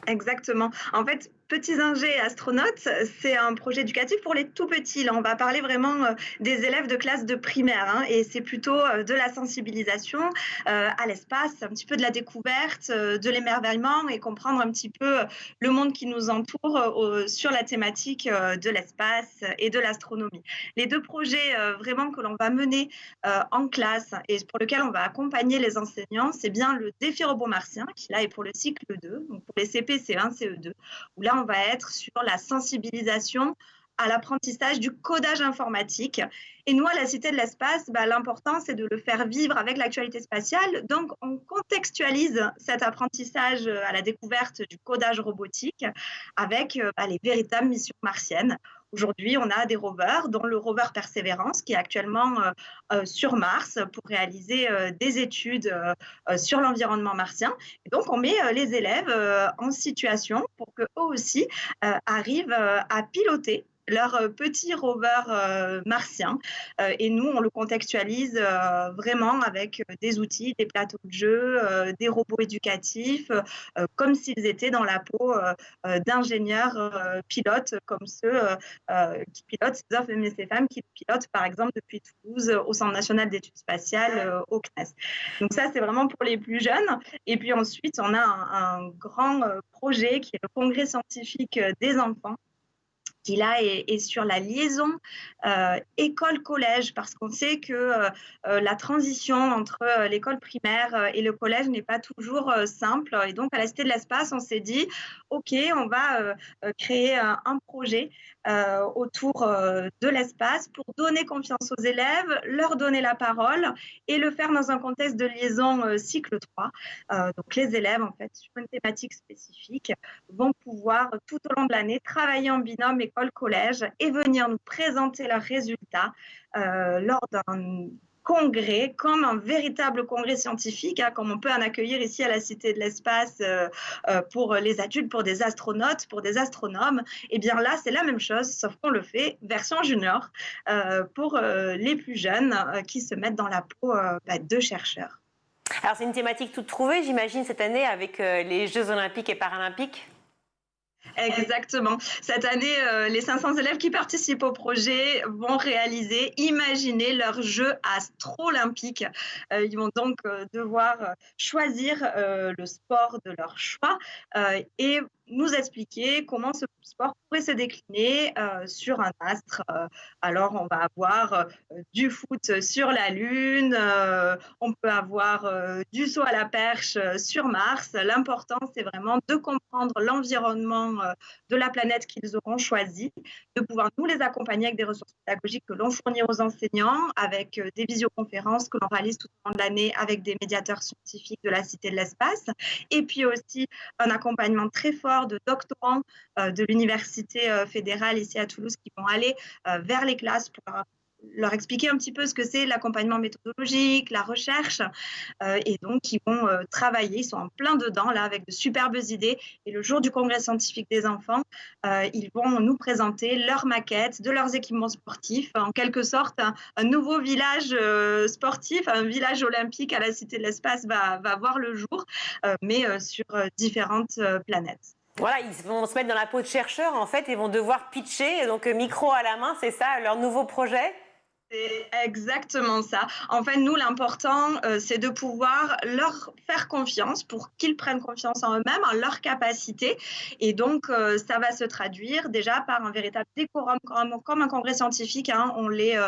Exactement. En fait, Petits ingés et astronautes, c'est un projet éducatif pour les tout petits. Là, on va parler vraiment des élèves de classe de primaire, et c'est plutôt de la sensibilisation à l'espace, un petit peu de la découverte, de l'émerveillement et comprendre un petit peu le monde qui nous entoure sur la thématique de l'espace et de l'astronomie. Les 2 projets vraiment que l'on va mener en classe et pour lequel on va accompagner les enseignants, c'est bien le défi robot martien qui là est pour le cycle 2, donc pour les CP, CE1, CE2, où là on va être sur la sensibilisation à l'apprentissage du codage informatique. Et nous, à la Cité de l'Espace, l'important, c'est de le faire vivre avec l'actualité spatiale. Donc, on contextualise cet apprentissage à la découverte du codage robotique avec les véritables missions martiennes. Aujourd'hui, on a des rovers, dont le rover Persévérance, qui est actuellement sur Mars pour réaliser des études sur l'environnement martien. Et donc, on met les élèves en situation pour qu'eux aussi arrivent à piloter leur petit rover martien. Et nous, on le contextualise vraiment avec des outils, des plateaux de jeu, des robots éducatifs, comme s'ils étaient dans la peau d'ingénieurs pilotes, comme ceux qui pilotent ces hommes et ces femmes qui pilotent, par exemple, depuis Toulouse au Centre national d'études spatiales, au CNES. Donc ça, c'est vraiment pour les plus jeunes. Et puis ensuite, on a un grand projet qui est le congrès scientifique des enfants, qui là est sur la liaison école-collège, parce qu'on sait que la transition entre l'école primaire et le collège n'est pas toujours simple. Et donc, à la Cité de l'Espace, on s'est dit, OK, on va créer un projet autour de l'espace pour donner confiance aux élèves, leur donner la parole et le faire dans un contexte de liaison cycle 3. Donc, les élèves, en fait, sur une thématique spécifique, vont pouvoir tout au long de l'année travailler en binôme école-collège et venir nous présenter leurs résultats lors d'un congrès, comme un véritable congrès scientifique, comme on peut en accueillir ici à la Cité de l'Espace pour les adultes, pour des astronautes, pour des astronomes. Et bien là, c'est la même chose, sauf qu'on le fait version junior pour les plus jeunes qui se mettent dans la peau de chercheurs. Alors c'est une thématique toute trouvée, j'imagine, cette année avec les Jeux Olympiques et Paralympiques. Exactement. Cette année, les 500 élèves qui participent au projet vont imaginer leur jeu astro-olympique. Ils vont donc devoir choisir le sport de leur choix et nous expliquer comment ce sport pourrait se décliner sur un astre. Alors, on va avoir du foot sur la Lune, on peut avoir du saut à la perche sur Mars. L'important, c'est vraiment de comprendre l'environnement de la planète qu'ils auront choisi, de pouvoir nous les accompagner avec des ressources pédagogiques que l'on fournit aux enseignants, avec des visioconférences que l'on réalise tout au long de l'année avec des médiateurs scientifiques de la Cité de l'Espace, et puis aussi un accompagnement très fort de doctorants de l'Université fédérale ici à Toulouse qui vont aller vers les classes pour leur expliquer un petit peu ce que c'est l'accompagnement méthodologique, la recherche, et donc ils vont travailler, ils sont en plein dedans là avec de superbes idées, et le jour du congrès scientifique des enfants, ils vont nous présenter leurs maquettes de leurs équipements sportifs, en quelque sorte un nouveau village sportif, un village olympique à la Cité de l'Espace va voir le jour, mais sur différentes planètes. Voilà, ils vont se mettre dans la peau de chercheurs en fait et vont devoir pitcher, donc micro à la main, c'est ça, leur nouveau projet? C'est exactement ça. En fait, nous, l'important, c'est de pouvoir leur faire confiance pour qu'ils prennent confiance en eux-mêmes, en leurs capacités. Et donc, ça va se traduire déjà par un véritable décorum, comme un congrès scientifique. Hein. On les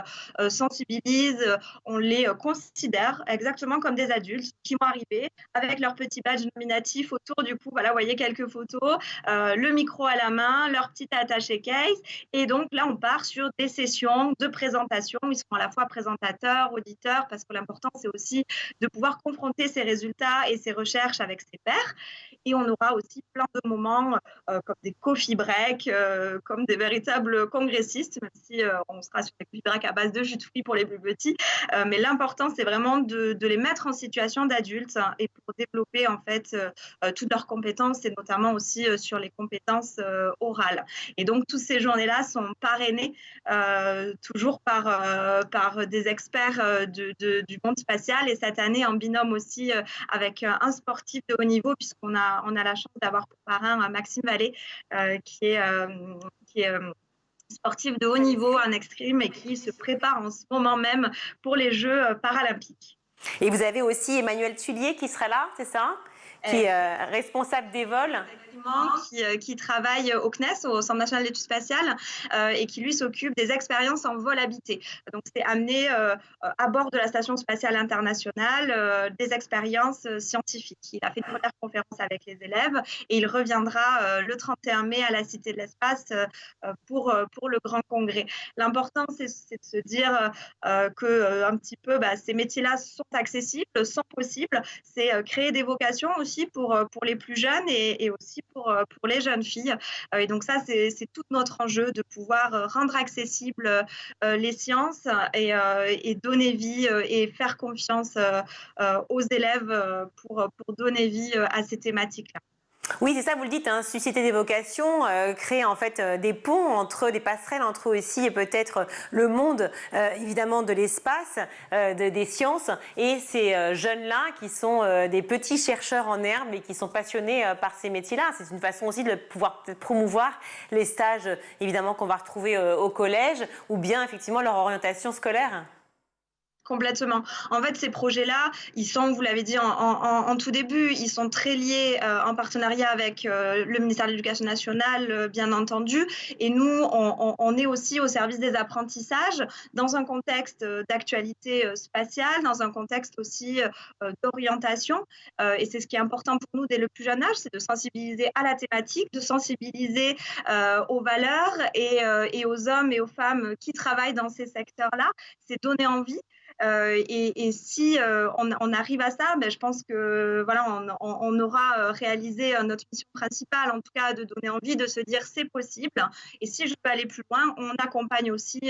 sensibilise, on les considère exactement comme des adultes qui vont arriver avec leur petit badge nominatif autour du cou. Voilà, vous voyez quelques photos, le micro à la main, leur petit attaché case. Et donc, là, on part sur des sessions de présentation. Ils seront à la fois présentateurs, auditeurs, parce que l'important, c'est aussi de pouvoir confronter ces résultats et ces recherches avec ses pairs. Et on aura aussi plein de moments comme des coffee breaks, comme des véritables congressistes, même si on sera sur des coffee breaks à base de jus de fruits pour les plus petits. Mais l'important, c'est vraiment de les mettre en situation d'adultes et pour développer en fait toutes leurs compétences et notamment aussi sur les compétences orales. Et donc, toutes ces journées-là sont parrainées toujours par des experts du monde spatial et cette année en binôme aussi avec un sportif de haut niveau puisqu'on a la chance d'avoir pour parrain Maxime Vallée qui est sportif de haut niveau en escrime et qui se prépare en ce moment même pour les Jeux paralympiques. Et vous avez aussi Emmanuel Tullier qui sera là, c'est ça? Qui est responsable des vols. Qui travaille au CNES, au Centre national d'études spatiales, et qui lui s'occupe des expériences en vol habité. Donc c'est amener à bord de la Station spatiale internationale des expériences scientifiques. Il a fait une première conférence avec les élèves et il reviendra le 31 mai à la Cité de l'Espace pour le grand congrès. L'important c'est de se dire que un petit peu ces métiers-là sont accessibles, sont possibles. C'est créer des vocations aussi pour les plus jeunes et aussi pour les jeunes filles. Et donc ça, c'est tout notre enjeu de pouvoir rendre accessibles les sciences et donner vie et faire confiance aux élèves pour donner vie à ces thématiques-là. Oui, c'est ça, vous le dites, hein, susciter des vocations, créer en fait des ponts des passerelles entre aussi et peut-être le monde, évidemment, de l'espace, des sciences, et ces jeunes-là qui sont des petits chercheurs en herbe et qui sont passionnés par ces métiers-là. C'est une façon aussi de pouvoir promouvoir les stages, évidemment, qu'on va retrouver au collège, ou bien effectivement leur orientation scolaire. Complètement. En fait, ces projets-là, ils sont, vous l'avez dit en tout début, ils sont très liés en partenariat avec le ministère de l'Éducation nationale, bien entendu. Et nous, on est aussi au service des apprentissages dans un contexte d'actualité spatiale, dans un contexte aussi d'orientation. Et c'est ce qui est important pour nous dès le plus jeune âge, c'est de sensibiliser à la thématique, de sensibiliser aux valeurs et aux hommes et aux femmes qui travaillent dans ces secteurs-là. C'est donner envie. Et si on arrive à ça, je pense que voilà, on aura réalisé notre mission principale, en tout cas de donner envie, de se dire c'est possible. Et si je peux aller plus loin, on accompagne aussi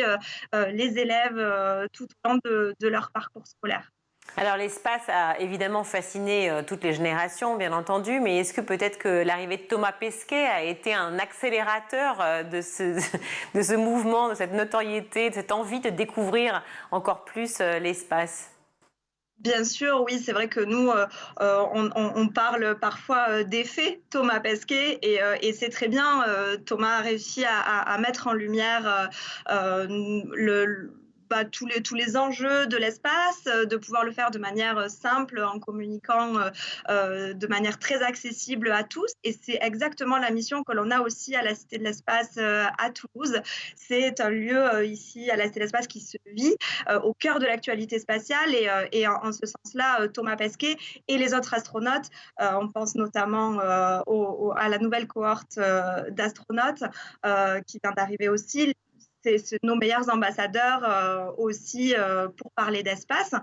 les élèves tout au long de leur parcours scolaire. Alors l'espace a évidemment fasciné toutes les générations, bien entendu, mais est-ce que peut-être que l'arrivée de Thomas Pesquet a été un accélérateur de ce mouvement, de cette notoriété, de cette envie de découvrir encore plus l'espace ? Bien sûr, oui, c'est vrai que nous, on parle parfois d'effet Thomas Pesquet et c'est très bien. Thomas a réussi à mettre en lumière tous les enjeux de l'espace, de pouvoir le faire de manière simple, en communiquant de manière très accessible à tous. Et c'est exactement la mission que l'on a aussi à la Cité de l'Espace à Toulouse. C'est un lieu ici à la Cité de l'Espace qui se vit au cœur de l'actualité spatiale et en ce sens-là, Thomas Pesquet et les autres astronautes, on pense notamment à la nouvelle cohorte d'astronautes qui vient d'arriver aussi. C'est nos meilleurs ambassadeurs aussi pour parler d'espace,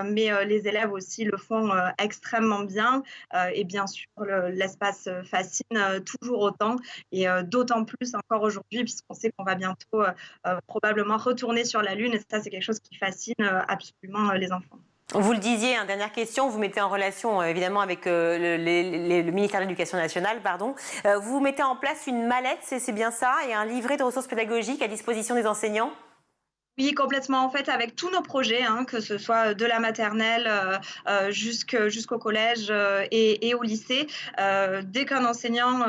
mais les élèves aussi le font extrêmement bien et bien sûr l'espace fascine toujours autant et d'autant plus encore aujourd'hui puisqu'on sait qu'on va bientôt probablement retourner sur la Lune et ça c'est quelque chose qui fascine absolument les enfants. Vous le disiez, dernière question, vous mettez en relation évidemment avec le ministère de l'Éducation nationale, vous mettez en place une mallette, c'est bien ça, et un livret de ressources pédagogiques à disposition des enseignants ? Oui, complètement. En fait, avec tous nos projets, que ce soit de la maternelle jusqu'au collège et au lycée, dès qu'un enseignant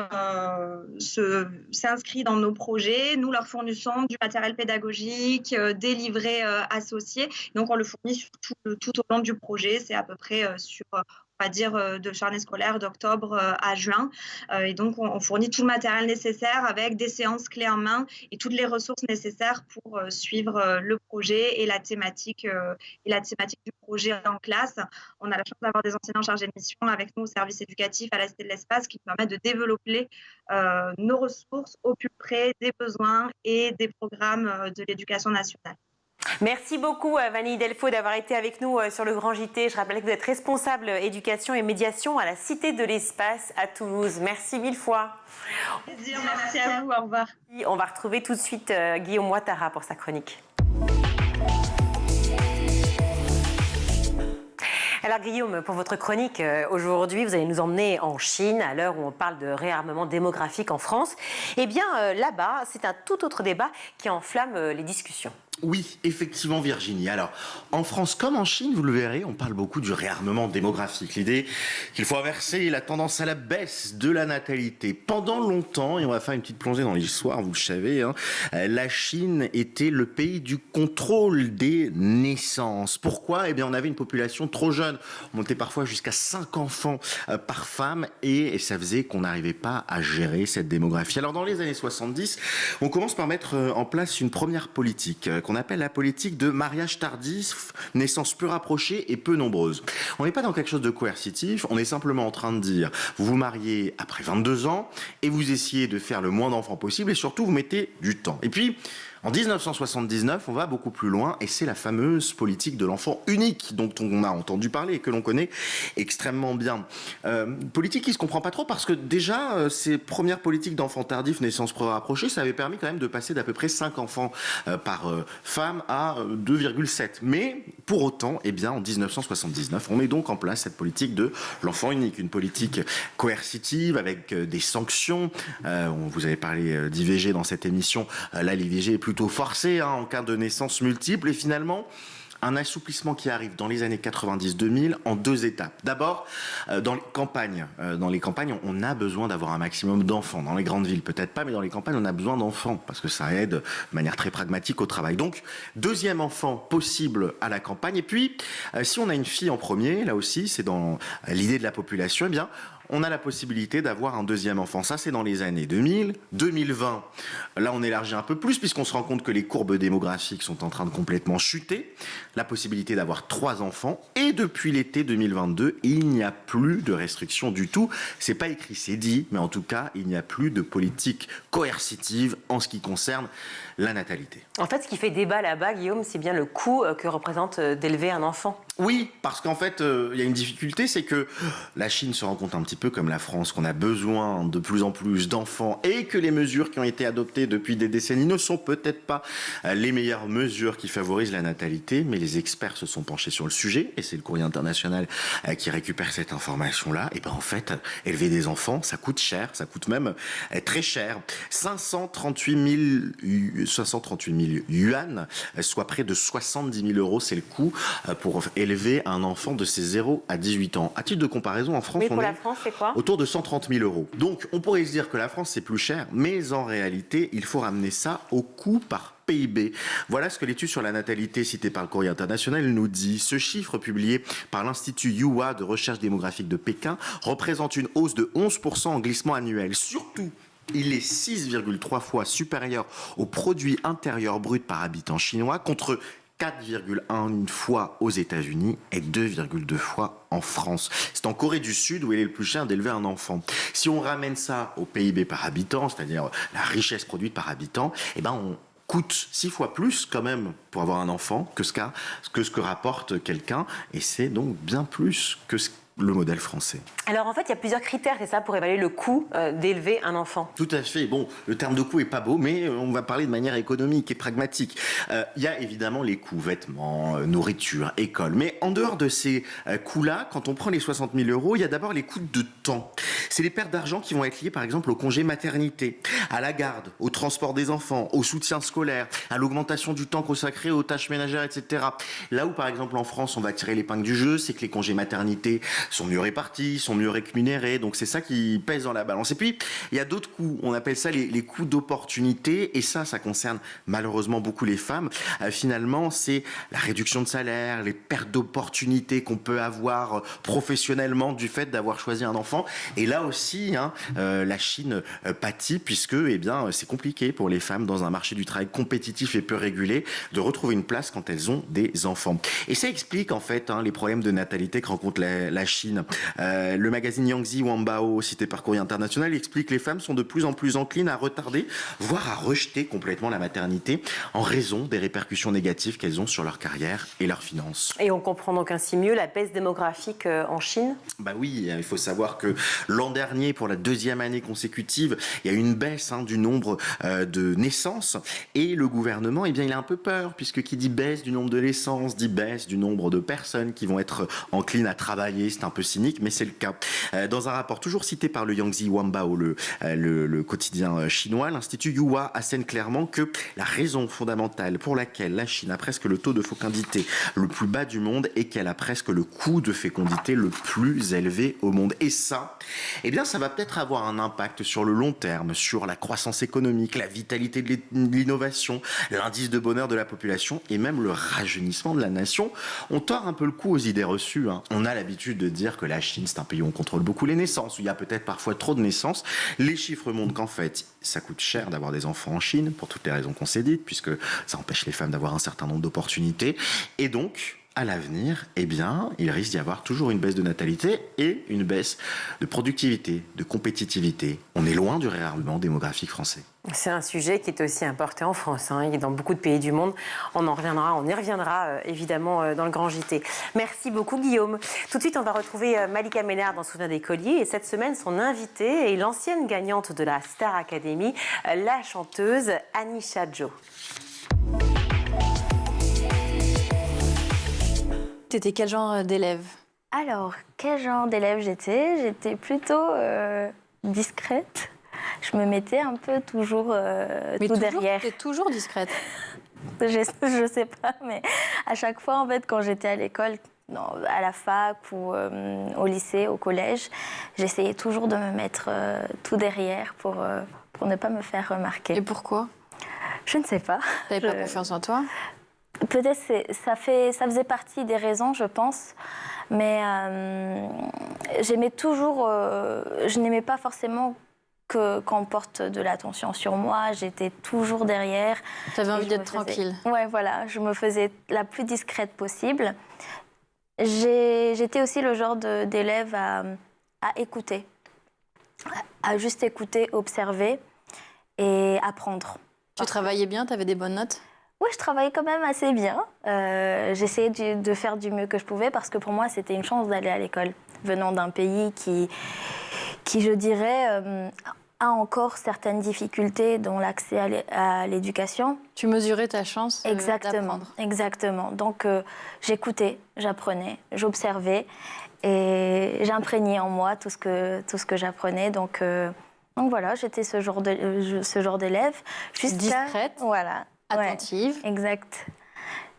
s'inscrit dans nos projets, nous leur fournissons du matériel pédagogique, des livrets associés. Donc, on le fournit tout au long du projet. C'est à peu près on va dire, de charnée scolaire d'octobre à juin. Et donc, on fournit tout le matériel nécessaire avec des séances clés en main et toutes les ressources nécessaires pour suivre le projet et la thématique du projet en classe. On a la chance d'avoir des enseignants chargés de mission avec nous au service éducatif à la Cité de l'Espace qui nous permettent de développer nos ressources au plus près des besoins et des programmes de l'éducation nationale. Merci beaucoup Vanille Delfaux d'avoir été avec nous sur le Grand JT. Je rappelle que vous êtes responsable éducation et médiation à la Cité de l'Espace à Toulouse. Merci mille fois. Merci à vous, au revoir. On va retrouver tout de suite Guillaume Ouattara pour sa chronique. Alors Guillaume, pour votre chronique, aujourd'hui, vous allez nous emmener en Chine, à l'heure où on parle de réarmement démographique en France. Eh bien, là-bas, c'est un tout autre débat qui enflamme les discussions. Oui, effectivement Virginie. Alors, en France comme en Chine, vous le verrez, on parle beaucoup du réarmement démographique. L'idée qu'il faut inverser la tendance à la baisse de la natalité. Pendant longtemps, et on va faire une petite plongée dans l'histoire, vous le savez, la Chine était le pays du contrôle des naissances. Pourquoi ? Eh bien, on avait une population trop jeune. On montait parfois jusqu'à 5 enfants par femme et ça faisait qu'on n'arrivait pas à gérer cette démographie. Alors, dans les années 70, on commence par mettre en place une première politique qu'on appelle la politique de mariage tardif, naissance peu rapprochée et peu nombreuse. On n'est pas dans quelque chose de coercitif, on est simplement en train de dire, vous vous mariez après 22 ans et vous essayez de faire le moins d'enfants possible et surtout vous mettez du temps. Et puis, en 1979, on va beaucoup plus loin et c'est la fameuse politique de l'enfant unique dont on a entendu parler et que l'on connaît extrêmement bien. Politique qui se comprend pas trop parce que déjà, ces premières politiques d'enfants tardifs, naissance peu rapprochée, ça avait permis quand même de passer d'à peu près 5 enfants par femme à 2,7. Mais pour autant, eh bien, en 1979, on met donc en place cette politique de l'enfant unique, une politique coercitive avec des sanctions. Vous avez parlé d'IVG dans cette émission. Là, l'IVG est plutôt forcé en cas de naissance multiple et finalement un assouplissement qui arrive dans les années 90-2000 en 2 étapes. D'abord, dans les campagnes, on a besoin d'avoir un maximum d'enfants. Dans les grandes villes, peut-être pas, mais dans les campagnes, on a besoin d'enfants parce que ça aide de manière très pragmatique au travail. Donc, 2e enfant possible à la campagne. Et puis, si on a une fille en premier, là aussi, c'est dans l'idée de la population, eh bien, on a la possibilité d'avoir un 2e enfant. Ça, c'est dans les années 2000. 2020, là, on élargit un peu plus puisqu'on se rend compte que les courbes démographiques sont en train de complètement chuter. La possibilité d'avoir 3 enfants. Et depuis l'été 2022, il n'y a plus de restrictions du tout. C'est pas écrit, c'est dit, mais en tout cas, il n'y a plus de politique coercitive en ce qui concerne la natalité. En fait, ce qui fait débat là-bas, Guillaume, c'est bien le coût que représente d'élever un enfant. Oui, parce qu'en fait, il y a une difficulté, c'est que la Chine se rend compte un petit peu comme la France, qu'on a besoin de plus en plus d'enfants et que les mesures qui ont été adoptées depuis des décennies ne sont peut-être pas les meilleures mesures qui favorisent la natalité, mais les experts se sont penchés sur le sujet et c'est le Courrier international qui récupère cette information-là. Et ben en fait, élever des enfants, ça coûte cher, ça coûte même très cher. 538 000 yuan, soit près de 70 000 euros, c'est le coût pour élever un enfant de ses 0 à 18 ans. À titre de comparaison, en France, on est autour de 130 000 euros. Donc, on pourrait se dire que la France, c'est plus cher, mais en réalité, il faut ramener ça au coût par PIB. Voilà ce que l'étude sur la natalité citée par le Courrier international nous dit. Ce chiffre publié par l'Institut Yuhua de recherche démographique de Pékin représente une hausse de 11% en glissement annuel. Surtout, il est 6,3 fois supérieur au produit intérieur brut par habitant chinois contre 4,1 fois aux États-Unis et 2,2 fois en France. C'est en Corée du Sud où il est le plus cher d'élever un enfant. Si on ramène ça au PIB par habitant, c'est-à-dire la richesse produite par habitant, eh ben on coûte 6 fois plus quand même pour avoir un enfant que ce que rapporte quelqu'un et c'est donc bien plus que le modèle français. Alors en fait, il y a plusieurs critères, c'est ça, pour évaluer le coût d'élever un enfant. Tout à fait. Bon, le terme de coût est pas beau, mais on va parler de manière économique et pragmatique. Il y a évidemment les coûts, vêtements, nourriture, école. Mais en dehors de ces coûts-là, quand on prend les 60 000 €, il y a d'abord les coûts de temps. C'est les pertes d'argent qui vont être liées, par exemple, au congé maternité, à la garde, au transport des enfants, au soutien scolaire, à l'augmentation du temps consacré aux tâches ménagères, etc. Là où, par exemple, en France, on va tirer l'épingle du jeu, c'est que les congés maternité sont mieux répartis, sont mieux rémunérés, donc c'est ça qui pèse dans la balance. Et puis, il y a d'autres coûts, on appelle ça les coûts d'opportunité, et ça concerne malheureusement beaucoup les femmes. Finalement, c'est la réduction de salaire, les pertes d'opportunités qu'on peut avoir professionnellement du fait d'avoir choisi un enfant. Et là aussi, la Chine pâtit, puisque c'est compliqué pour les femmes dans un marché du travail compétitif et peu régulé de retrouver une place quand elles ont des enfants. Et ça explique en fait les problèmes de natalité que rencontre la Chine. Le magazine Yangzi Wanbao, cité par Courrier International, explique que les femmes sont de plus en plus enclines à retarder, voire à rejeter complètement la maternité en raison des répercussions négatives qu'elles ont sur leur carrière et leurs finances. Et on comprend donc ainsi mieux la baisse démographique en Chine? Bah oui, il faut savoir que l'an dernier, pour la 2e année consécutive, il y a eu une baisse du nombre de naissances, et le gouvernement, il a un peu peur, puisque qui dit baisse du nombre de naissances, dit baisse du nombre de personnes qui vont être enclines à travailler. C'est un peu cynique, mais c'est le cas. Dans un rapport toujours cité par le Yangzi Wanbao, le quotidien chinois, l'Institut Yuhua assène clairement que la raison fondamentale pour laquelle la Chine a presque le taux de fécondité le plus bas du monde est qu'elle a presque le coût de fécondité le plus élevé au monde. Et ça, ça va peut-être avoir un impact sur le long terme, sur la croissance économique, la vitalité de l'innovation, l'indice de bonheur de la population et même le rajeunissement de la nation. On tord un peu le cou aux idées reçues. On a l'habitude de dire que la Chine, c'est un pays où on contrôle beaucoup les naissances, où il y a peut-être parfois trop de naissances. Les chiffres montrent qu'en fait, ça coûte cher d'avoir des enfants en Chine, pour toutes les raisons qu'on s'est dites, puisque ça empêche les femmes d'avoir un certain nombre d'opportunités. Et donc, à l'avenir, il risque d'y avoir toujours une baisse de natalité et une baisse de productivité, de compétitivité. On est loin du réarmement démographique français. C'est un sujet qui est aussi importé en France et dans beaucoup de pays du monde. On y reviendra évidemment dans le Grand JT. Merci beaucoup Guillaume. Tout de suite, on va retrouver Malika Ménard dans Souvenir des Colliers. Et cette semaine, son invitée est l'ancienne gagnante de la Star Academy, la chanteuse Anisha Joe. T'étais quel genre d'élève? Alors, quel genre d'élève j'étais? J'étais plutôt discrète. Je me mettais un peu toujours derrière. T'es toujours discrète? Je sais pas, mais à chaque fois, en fait, quand j'étais à l'école, à la fac ou au lycée, au collège, j'essayais toujours de me mettre tout derrière pour ne pas me faire remarquer. Et pourquoi? Je ne sais pas. T'avais pas confiance en toi? Peut-être ça faisait partie des raisons, je pense, mais j'aimais toujours, je n'aimais pas forcément qu'on porte de l'attention sur moi, j'étais toujours derrière. Tu avais envie d'être tranquille. Ouais, voilà, je me faisais la plus discrète possible. J'étais aussi le genre d'élève à écouter, à juste écouter, observer et apprendre. Tu travaillais bien, tu avais des bonnes notes? Oui, je travaillais quand même assez bien. J'essayais de faire du mieux que je pouvais parce que pour moi, c'était une chance d'aller à l'école. Venant d'un pays qui, je dirais, a encore certaines difficultés dans l'accès à l'éducation. Tu mesurais ta chance d'apprendre. Exactement. Donc, j'écoutais, j'apprenais, j'observais et j'imprégnais en moi tout ce que j'apprenais. Donc voilà, j'étais ce genre d'élève. Discrète. Voilà. Attentive. Ouais, exact.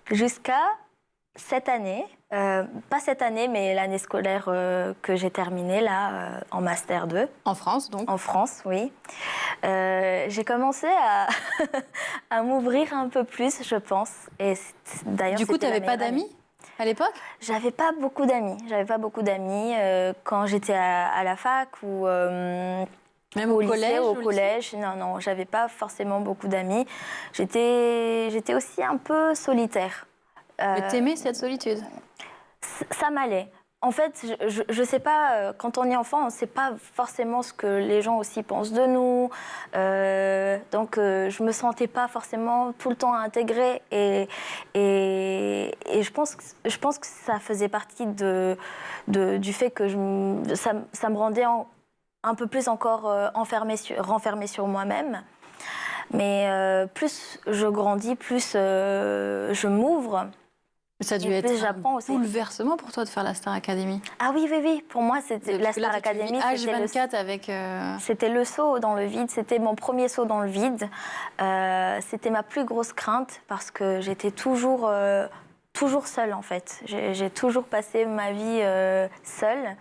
Jusqu'à cette année, pas cette année, mais l'année scolaire que j'ai terminée, là, en Master 2. En France, donc? En France, oui. J'ai commencé à m'ouvrir un peu plus, je pense. Et d'ailleurs, du coup, tu n'avais pas d'amis à l'époque? J'avais pas beaucoup d'amis. Quand j'étais à la fac ou... Même au lycée, au collège? Collège, non, j'avais pas forcément beaucoup d'amis. J'étais aussi un peu solitaire. Mais t'aimais cette solitude? Ça m'allait. En fait, je sais pas, quand on est enfant, on ne sait pas forcément ce que les gens aussi pensent de nous. Donc, je me sentais pas forcément tout le temps intégrée. Et je pense que ça faisait partie du fait que ça me rendait un peu plus encore renfermée sur moi-même. Mais plus je grandis, plus je m'ouvre. Ça a dû être un bouleversement pour toi de faire la Star Academy. Ah oui, oui, oui. Pour moi, c'était la Star Academy. H24 avec... C'était le saut dans le vide. C'était mon premier saut dans le vide. C'était ma plus grosse crainte parce que j'étais toujours seule, en fait. J'ai toujours passé ma vie seule.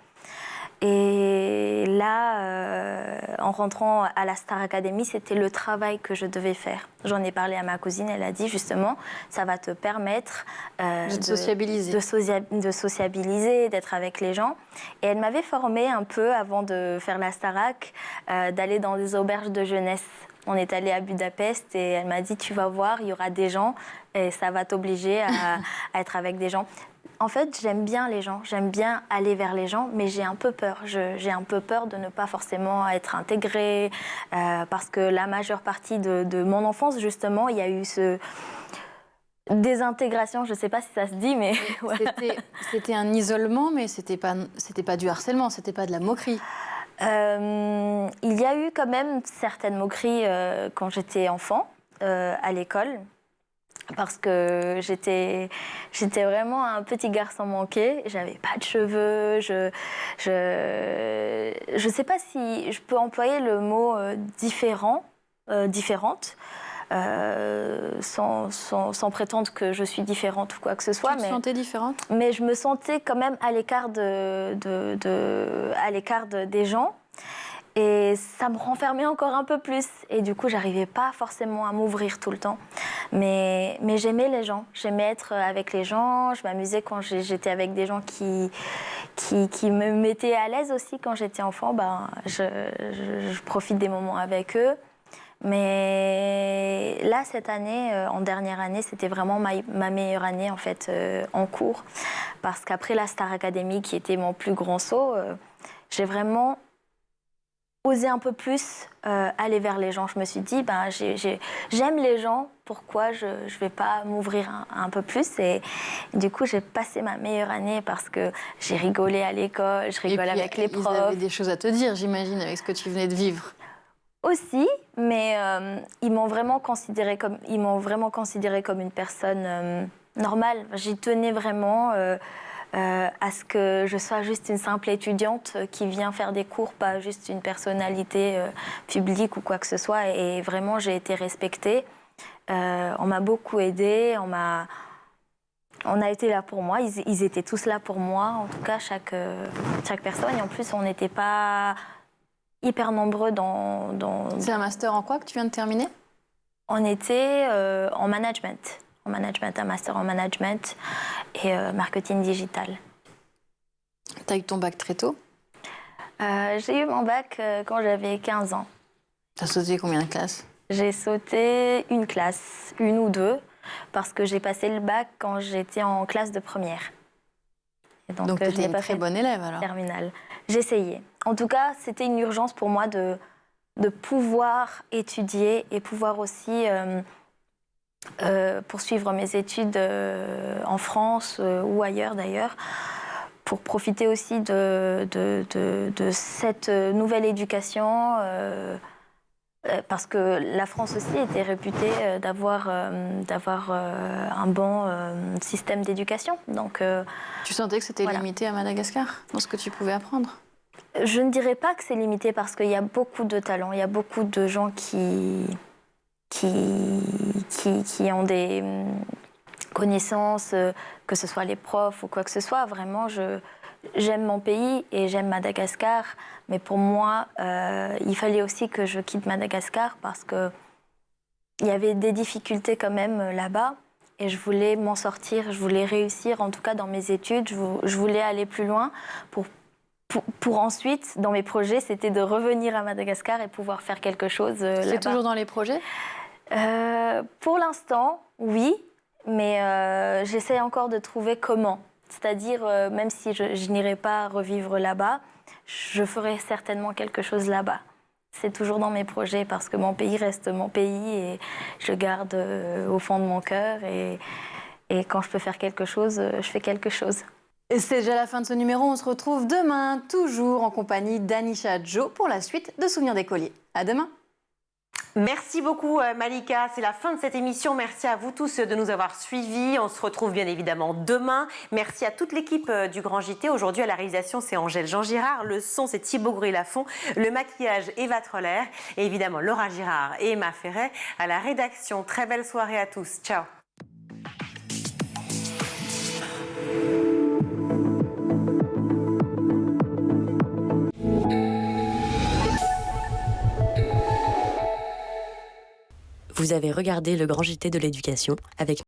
Et là, en rentrant à la Star Academy, c'était le travail que je devais faire. J'en ai parlé à ma cousine, elle a dit justement, ça va te permettre de sociabiliser, d'être avec les gens. Et elle m'avait formée un peu avant de faire la Starac, d'aller dans des auberges de jeunesse. On est allé à Budapest et elle m'a dit, tu vas voir, il y aura des gens et ça va t'obliger à être avec des gens. En fait, j'aime bien les gens, j'aime bien aller vers les gens, mais j'ai un peu peur. J'ai un peu peur de ne pas forcément être intégrée, parce que la majeure partie de mon enfance, justement, il y a eu ce désintégration, je ne sais pas si ça se dit, mais... Ouais. C'était un isolement, mais c'était pas du harcèlement, c'était pas de la moquerie. Il y a eu quand même certaines moqueries quand j'étais enfant, à l'école. Parce que j'étais vraiment un petit garçon manqué, j'avais pas de cheveux, je sais pas si je peux employer le mot différente, sans prétendre que je suis différente ou quoi que ce soit. Tu te sentais différente ? Mais je me sentais quand même à l'écart des gens. Et ça me renfermait encore un peu plus. Et du coup, j'arrivais pas forcément à m'ouvrir tout le temps. Mais j'aimais les gens. J'aimais être avec les gens. Je m'amusais quand j'étais avec des gens qui me mettaient à l'aise aussi quand j'étais enfant. Je profite des moments avec eux. Mais là, cette année, en dernière année, c'était vraiment ma meilleure année en fait, en cours. Parce qu'après la Star Academy, qui était mon plus grand saut, j'ai vraiment oser un peu plus aller vers les gens. Je me suis dit, j'aime les gens, pourquoi je ne vais pas m'ouvrir un peu plus? Et du coup, j'ai passé ma meilleure année parce que j'ai rigolé à l'école, je rigole avec les profs. Ils avaient des choses à te dire, j'imagine, avec ce que tu venais de vivre. Aussi, mais ils m'ont vraiment considérée comme une personne normale. J'y tenais vraiment... à ce que je sois juste une simple étudiante qui vient faire des cours, pas juste une personnalité publique ou quoi que ce soit. Et vraiment, j'ai été respectée. On m'a beaucoup aidée, on a été là pour moi. Ils étaient tous là pour moi, en tout cas, chaque personne. Et en plus, on n'était pas hyper nombreux dans... C'est un master en quoi que tu viens de terminer? On était en management. Un master en management et marketing digital. Tu as eu ton bac très tôt? J'ai eu mon bac quand j'avais 15 ans. Tu as sauté combien de classes? J'ai sauté une classe, une ou deux, parce que j'ai passé le bac quand j'étais en classe de première. Et donc tu étais une très bonne élève alors? Terminale. J'essayais. En tout cas, c'était une urgence pour moi de pouvoir étudier et pouvoir aussi... poursuivre mes études en France ou ailleurs d'ailleurs, pour profiter aussi de cette nouvelle éducation, parce que la France aussi était réputée d'avoir un bon système d'éducation. Donc, tu sentais que c'était limité à Madagascar, dans ce que tu pouvais apprendre? Je ne dirais pas que c'est limité, parce qu'il y a beaucoup de talents, il y a beaucoup de gens qui ont des connaissances, que ce soit les profs ou quoi que ce soit. Vraiment, j'aime mon pays et j'aime Madagascar. Mais pour moi, il fallait aussi que je quitte Madagascar parce qu'il y avait des difficultés quand même là-bas. Et je voulais m'en sortir, je voulais réussir, en tout cas dans mes études. Je voulais aller plus loin pour ensuite, dans mes projets, c'était de revenir à Madagascar et pouvoir faire quelque chose là-bas. C'est toujours dans les projets? Pour l'instant, oui, mais j'essaie encore de trouver comment. C'est-à-dire, même si je n'irai pas revivre là-bas, je ferai certainement quelque chose là-bas. C'est toujours dans mes projets parce que mon pays reste mon pays et je garde au fond de mon cœur. Et quand je peux faire quelque chose, je fais quelque chose. Et c'est déjà la fin de ce numéro. On se retrouve demain, toujours en compagnie d'Anisha Joe pour la suite de Souvenirs d'écoliers. À demain. Merci beaucoup Malika, c'est la fin de cette émission. Merci à vous tous de nous avoir suivis. On se retrouve bien évidemment demain. Merci à toute l'équipe du Grand JT. Aujourd'hui à la réalisation c'est Angèle Jean-Girard, le son c'est Thibaut Gruy-Lafont, le maquillage Eva Troller et évidemment Laura Girard et Emma Ferret à la rédaction. Très belle soirée à tous. Ciao. Vous avez regardé le Grand JT de l'éducation avec